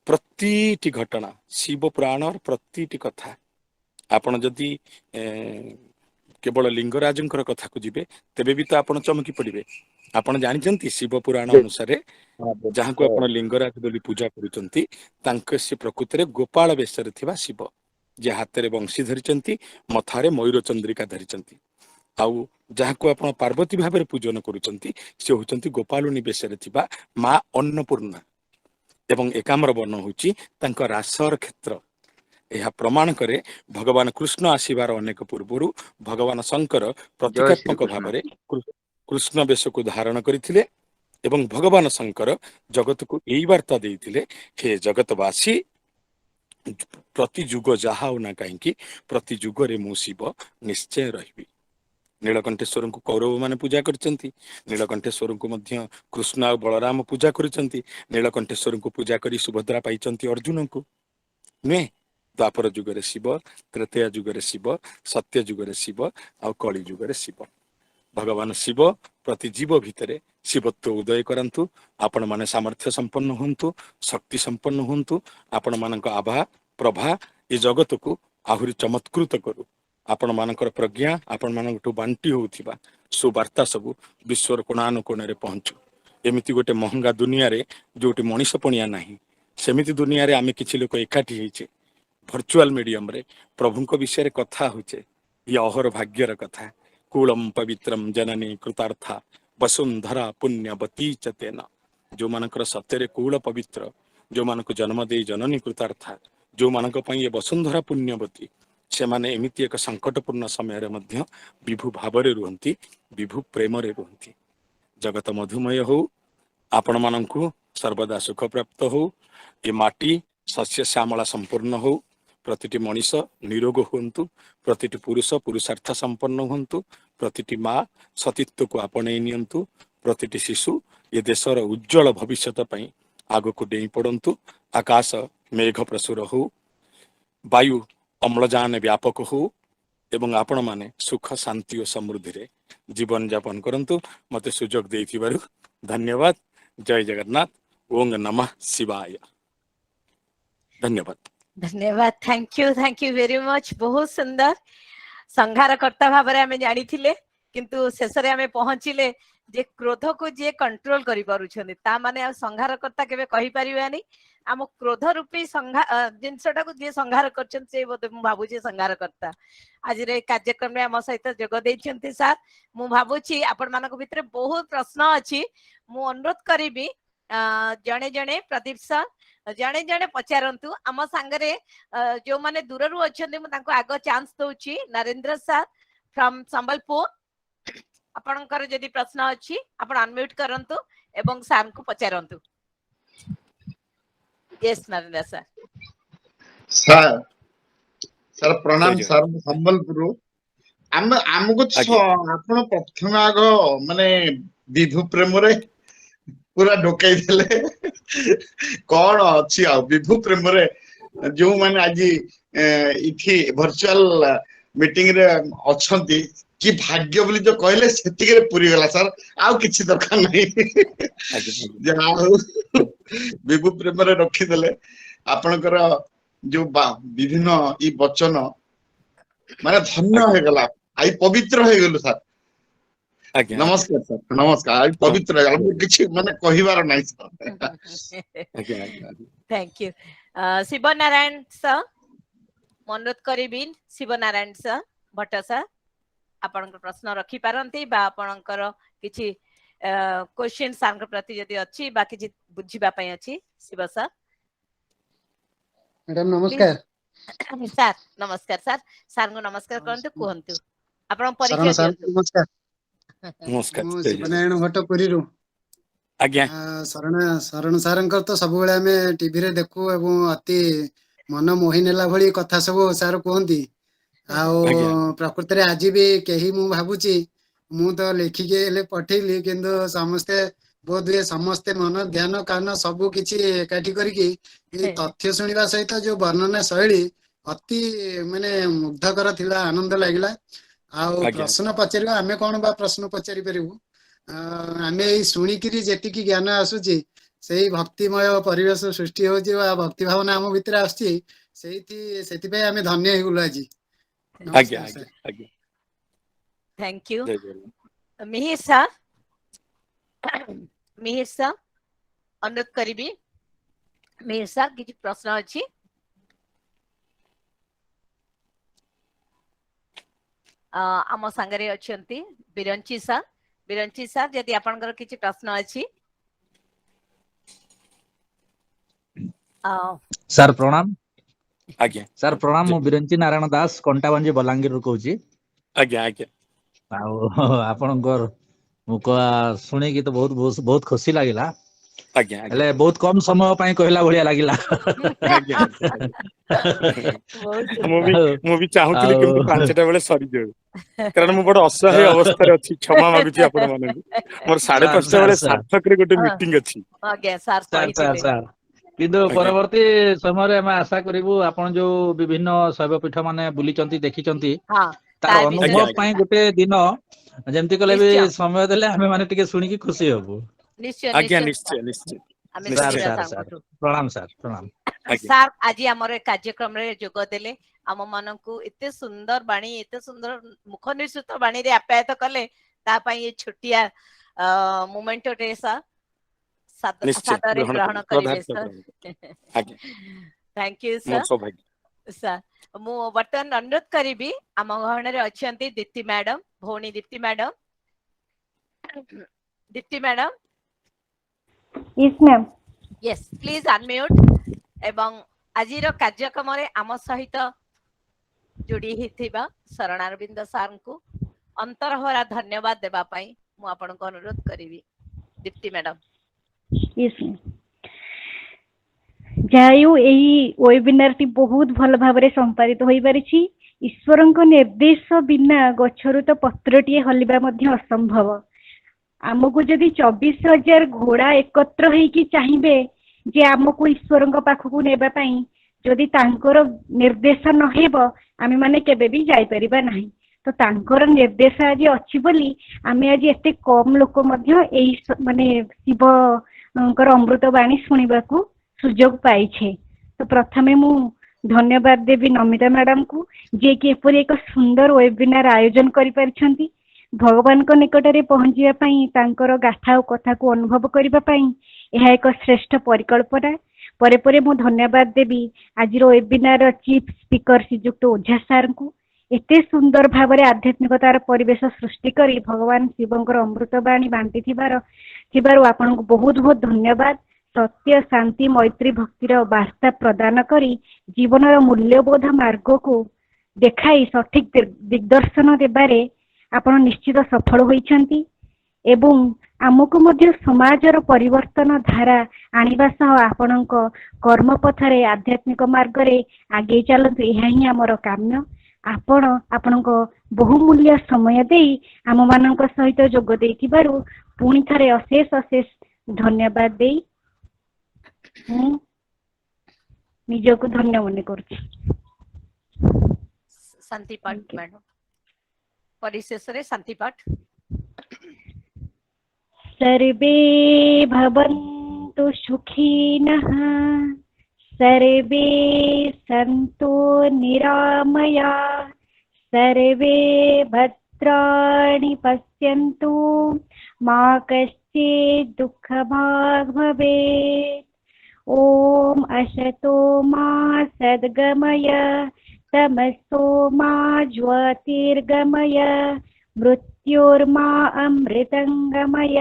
प्रतिटी घटना शिव पुराण प्रतिटी कथा आपण जदि केवल लिंगराजंकर कथा को जिबे तेबे भी तो आपण चमकी पड़िबे। आपण जानिचंती शिव पुराण अनुसार जहाँ को आपण लिंगराज बोली पूजा करूचंती तांके से प्रकृति गोपाल बेशरे थिबा शिव जे हाथ में बंशी धरिचंती मथारे मयूर चंद्रिका धरिचंती। आउ जहाँ को आपण पार्वती भाव में पूजन करूचंती से होचंती गोपालुनी बेशरे थिबा माँ अन्नपूर्णा एवं एकाम्र वन होची तांको रासर क्षेत्र। यह प्रमाण करे भगवान कृष्ण आसीबार अनेक पूर्वरु भगवान शंकर प्रतीकात्मक भाव में कृष्ण वेश को धारण करथिले एवं भगवान शंकर जगत को यही वार्ता देइथिले हे जगतवासी प्रति जुग जहा ना कहीं प्रति जुगरे मु शिव निश्चय रहिबी। नीलकंठेश्वर को कौरव माने पूजा करचंती, नीलकंठेश्वर को मध्य कृष्ण और बलराम पूजा करचंती, नीलकंठेश्वर को पूजा करी सुभद्रा पाइचंती अर्जुन को नुहे। द्वापर जुगरे शिव, त्रेतया जुगरे शिव, सत्य जुगरे शिव और कली जुगरे शिव। भगवान शिव प्रति जीव भितरे शिवत्व उदय करंतु। आपण माने सामर्थ्य संपन्न हुंतु, शक्ति संपन्न हुंतु। आपण मानक आभा प्रभा ये जगत को आहुरी चमत्कृत करू। आपण मानकर प्रज्ञा आपण मानकठू बांटी होउथिबा सुवार्ता सबु विश्वर कोणानुकोण रे पहुंचु। एमिति गोटे महंगा दुनिया रे जोटी मनीष पणिया नाही सेमिति दुनिया रे आमे किछि लोक एकाठी हेइचे वर्चुअल मीडियम रे प्रभुंक विषय रे कथा होचे। ये अहर भाग्यर कथा कूलम पवित्रम जननी कृतार्था वसुंधरा पुण्यवती चतेना। जो मानकर सत्यरे कूल पवित्र, जो मानक जन्म दे जननी कृतार्था, जो मानक पई ये वसुंधरा पुण्यवती से माने एमिति एक संकटपूर्ण समय रे मध्य विभु भाव रे रुहंती, विभु प्रेम रे रुहंती। जगत मधुमय हो, आपण मानकु सर्वदा सुख प्राप्त हो, ये माटी सस्य श्यामला संपूर्ण हो, प्रतिटी मनीष निरोग हुंतु, प्रतिटी पुरुष पुरुषार्थ संपन्न हुंतु, प्रतिटी माँ सतीत्व को आपणे नियंतु, प्रतिटी शिशु ये देशर उज्जवल भविष्यत पई आगो को डेई पड़ंतु। आकाश मेघ प्रसुर हो, वायु अम्लजान व्यापक हो एवं आपण माने सुख शांति और समृद्धि रे जीवन यापन करंतु। मते सुजोग देइथिबारु धन्यवाद। जय जगन्नाथ। ओम नमः शिवाय। धन्यवाद। धन्यवाद। Thank you very much. बहुत सुंदर संहारकर्ता भाव में आम जानी किंतु शेष रे आम पहुंचले जे क्रोध को जे कंट्रोल करि पारुछन ता माने आ संहारकर्ता केबे कहि परिबानी। आम क्रोध रूपी जिनसटा को जे संहार करछन से बोधे मु भाबुची संहारकर्ता। आज रे कार्यक्रम में आम सहित जोग दैछन्ती सर। मु भाबुची आपण मानक भितरे बहुत प्रश्न अछि। मु अनुरोध करिबी जणे जणे प्रदीप सर जणे जणे पचारंतु। आम सांगरे जो माने दूर रु अछन्ती मु तांको आगो चांस दउची। नरेंद्र सर फ्रॉम संबलपुर आपनकर जदि प्रश्न अछि आपण अनम्यूट करंतु एवं सर को पचारंतु। Yes Narendra sir. Sir sir प्रणाम जय सर संबलपुर आम आमको आपण प्रथम आग माने विभु प्रेम रे पूरा ढोकई देले कौन अच्छी आ विभु प्रेम रे जो माने आज इथि वर्चुअल मीटिंग रे अछंती कि भाग्य बोली जो कहले सेतिक रे पूरी गला सर आउ किछि दरकार नहीं जहा विभु प्रेम रे रखी देले आपनकर जो विभिन्न ई वचन माने धन्य हो गला आई पवित्र हो गेलु सर। नमस्कार सर नमस्कार आई पवित्र हो गला किछि माने कहिवार नाही sir. Thank you. Shiv Narayan sir अनुरोध करिबिन। Shiv Narayan sir Bhatt sir. ଆପଣଙ୍କ ପ୍ରଶ୍ନ ରଖି ପାରନ୍ତି ବା ଆପଣଙ୍କର କିଛି क्वेश्चन सार प्रति जदि अच्छी बा किछि बुझिबा पई अछि शिव सर। मैडम नमस्कार। सर नमस्कार सर। सर को नमस्कार करंतु कहंतु आपण शरण परिचय सर दियंतु। नमस्कार। नमस्कार मु जय जगन्नाथ। शिवनारायण भट्ट पुरीरू। आज्ञा शरण सारंकर तो सबुबले आमे टीवी रे देखू एवं अति मन मोहि नेला भली कथा सब सार कहंती। आज्ञा आउ प्रकृति रे आज भी कहीं मु भाबुची मु तो लेखिके हेले पठेइली किंतु समस्ते बोध हुए समस्ते मन ध्यान कान सबु किछि एकाठी करिकी ए तथ्य शुनिबा सहित जो वर्णना शैली अति माने मुग्धकर थिला आनंद लागिला। आउ आज्ञा प्रश्न पचारिबा आमे कोन बा प्रश्न पचारि परिबु आमे एई शुनिकिरी जेतिकी ज्ञान आसुची सेई भक्तिमय परिवेश सृष्टि होची वा भक्ति भावना आम भितर आसुची सेति पे आमे धन्य हेगुला जी। आज्ञा नमस्कार आज्ञा सर। आज्ञा थैंक यू जय जगन्नाथ। मिहिर सर अनुरोध करिबी। मिहिर सर किछि प्रश्न अछि? आम संगरे अछंती बिरंची सर। बिरंची सर यदि आपनकर किछि प्रश्न अछि सर प्रणाम। आज्ञा सर प्रणाम जय मु बिरंची नारायण दास कंटाबांजी बलांगीर रु कहूची। आज्ञा आज्ञा आपणकर मुक शुणी की तो बहुत बहुत खुशी लागिला। आज्ञा आज्ञा हेले बहुत कम समय पई कहला भलिया लागिला। आज्ञा बहुत सुंदर। मु भी चाहूଥିଲି ଆଉ केमती 5टा बेले सरी जाऊ कारण मु बड़ असहाय अवस्था रे अछि। क्षमा मागुची आपण मानन मोर ସାର୍ 5:30 ସାର୍ बेले ସାର୍ सार्थक रे गोटे मीटिंग अछि। आज्ञा सर ସାର୍ ସାର୍ कहिथिले। ସାର୍ କିନ୍ତୁ आज्ञा ପରବର୍ତ୍ତୀ ସମୟରେ ଆମେ ଆଶା କରିବୁ ଆପଣ ଯୋଉ ବିଭିନ୍ନ ଶୈବ ପୀଠ ମାନେ ବୁଲିଛନ୍ତି ଦେଖିଛନ୍ତି हाँ ତାର तार आज्ञा विषय ଅନୁଭବ आज्ञा ପାଇଁ ଗୋଟେ ଦିନ ଯେମିତି କଲେ ବି निश्चय ସମୟ देले ଆମେ ମାନେ ଟିକେ ଶୁଣିକି ଖୁସି ହବୁ। निश्चय आज्ञा निश्चय निश्चय निश्चय आमे ସାର୍ निश्चय सुनिबा ସାର୍ ସାର୍ तांकठु। प्रणाम ସାର୍ प्रणाम। आज्ञा सार आज आमर कार्यक्रम रे जोग देले आम मानकु एते सुंदर बाणी एते सुंदर मुख निसृत बाणी रे आप्यायित कले ता पई ए छोटिया मोमेंट रे सर निश्चय सादरे ग्रहण करिवे पदार्थ सर। ग्रहण आज्ञा थैंक यू मोर सर। सौभाग्य। सर मु बर्तमान अनुरोध करिबी आम गहण रे अछंती दीप्ति मैडम भौणी Deepti madam. Deepti madam yes ma'am. Yes please unmute एवं आजिर कार्यक्रम रे आम सहित जोड़ी हिथिबा शरण अरविंद सार को अंतरहरा धन्यवाद देबा पई मु आपन को अनुरोध करिबी। दीप्ति मैडम। Yes ma'am. जायु एही वेबिनार टी बहुत भल भाबरे संपादित होई परिछि। ईश्वरଙ୍କ निर्देश बिना गछरु तो पत्रटिए हलिबा मध्य असंभव। आमको जदि 24,000 घोड़ा एकत्र होइकी चाहिए जे आमको ईश्वरଙ୍କ पाखକୁ नेबा पई जदि तांकर निर्देश न हेबो आमे माने केबे भी जाई परिबा नाही। तो तांकर निर्देश आज अछि बोली आमे आज एते कम लोक मध्य एई माने शिवଙ୍କର अमृत बाणी सुनिबाकू सुजोग पाइछे। तो प्रथमे मु धन्यवाद देवी नमिता मैडम को जे कि एपरि एक सुंदर वेबिनार आयोजन करि परिछंती। भगवान को निकटरे पहुंचिया पई तांकर गाथा और कथा को अनुभव करिबा पई यह एक श्रेष्ठ परिकल्पना। परे परे मु धन्यवाद देवी आज वेबिनार चीफ स्पीकर श्रीजुक्त ओझा सार को एते सुंदर भावरे आध्यात्मिकतार परिवेश सृष्टि करी भगवान शिवंकर अमृतबाणी बांटी थिबारु आपनको बहुत बहुत धन्यवाद। सत्य शांति मैत्री भक्तिर वार्ता प्रदान करी जीवनर मूल्यबोध मार्ग को देखाई सठिक दिग्दर्शन देबारे आपण निश्चित सफल होइछंती एवं आमको मध्य समाजर परिवर्तन धारा आनिबा सह आपणक कर्म पथरे आध्यात्मिक मार्ग रे आगे चलतु यह ही आमर काम्य। आपण आपणक बहुमूल्य समय देई आम मानक सहित जोग देइथिबारु पुणी थरे अशेष अशेष धन्यवाद देई निजको धन्य मने करछि। शांति पाठ मैडम परिशेष रे शांति पाठ। सर्वे भवन्तु सुखिनः सर्वे सन्तु निरामया सर्वे भद्राणि पश्यन्तु मा कश्चित् दुःखभाग् भवेत्। ॐ असतो मा सद्गमय तमसो मा ज्योतिर्गमय मृत्योर्मा अमृतंगमय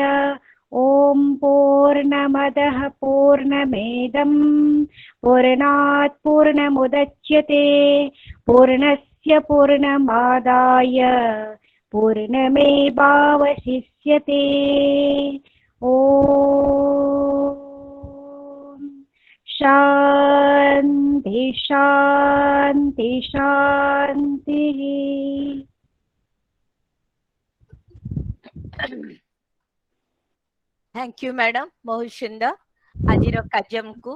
ॐ पूर्णमदः पूर्णमेदं पूर्णात् पूर्णमुदच्यते पूर्णस्य पूर्णमादाय पूर्णमेवावशिष्यते ॐ शान्ति शान्ति शान्तिः। थैंक यू मैडम, बहुत सुंदर। आज कार्यक्रम को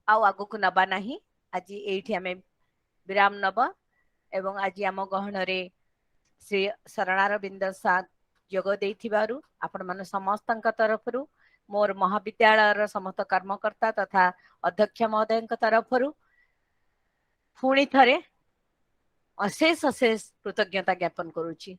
आगु को नबा नहीं, आज एठी हमें विराम नब एवं आज आम गहन रे श्री शरणारविंद साथ जोग देथिबारु आपण मन समस्त तरफ मोर महाविद्यालय समस्त कर्मकर्ता तथा अध्यक्ष महोदय तरफ पुणी थरे अशेष अशेष कृतज्ञता ज्ञापन करुछि।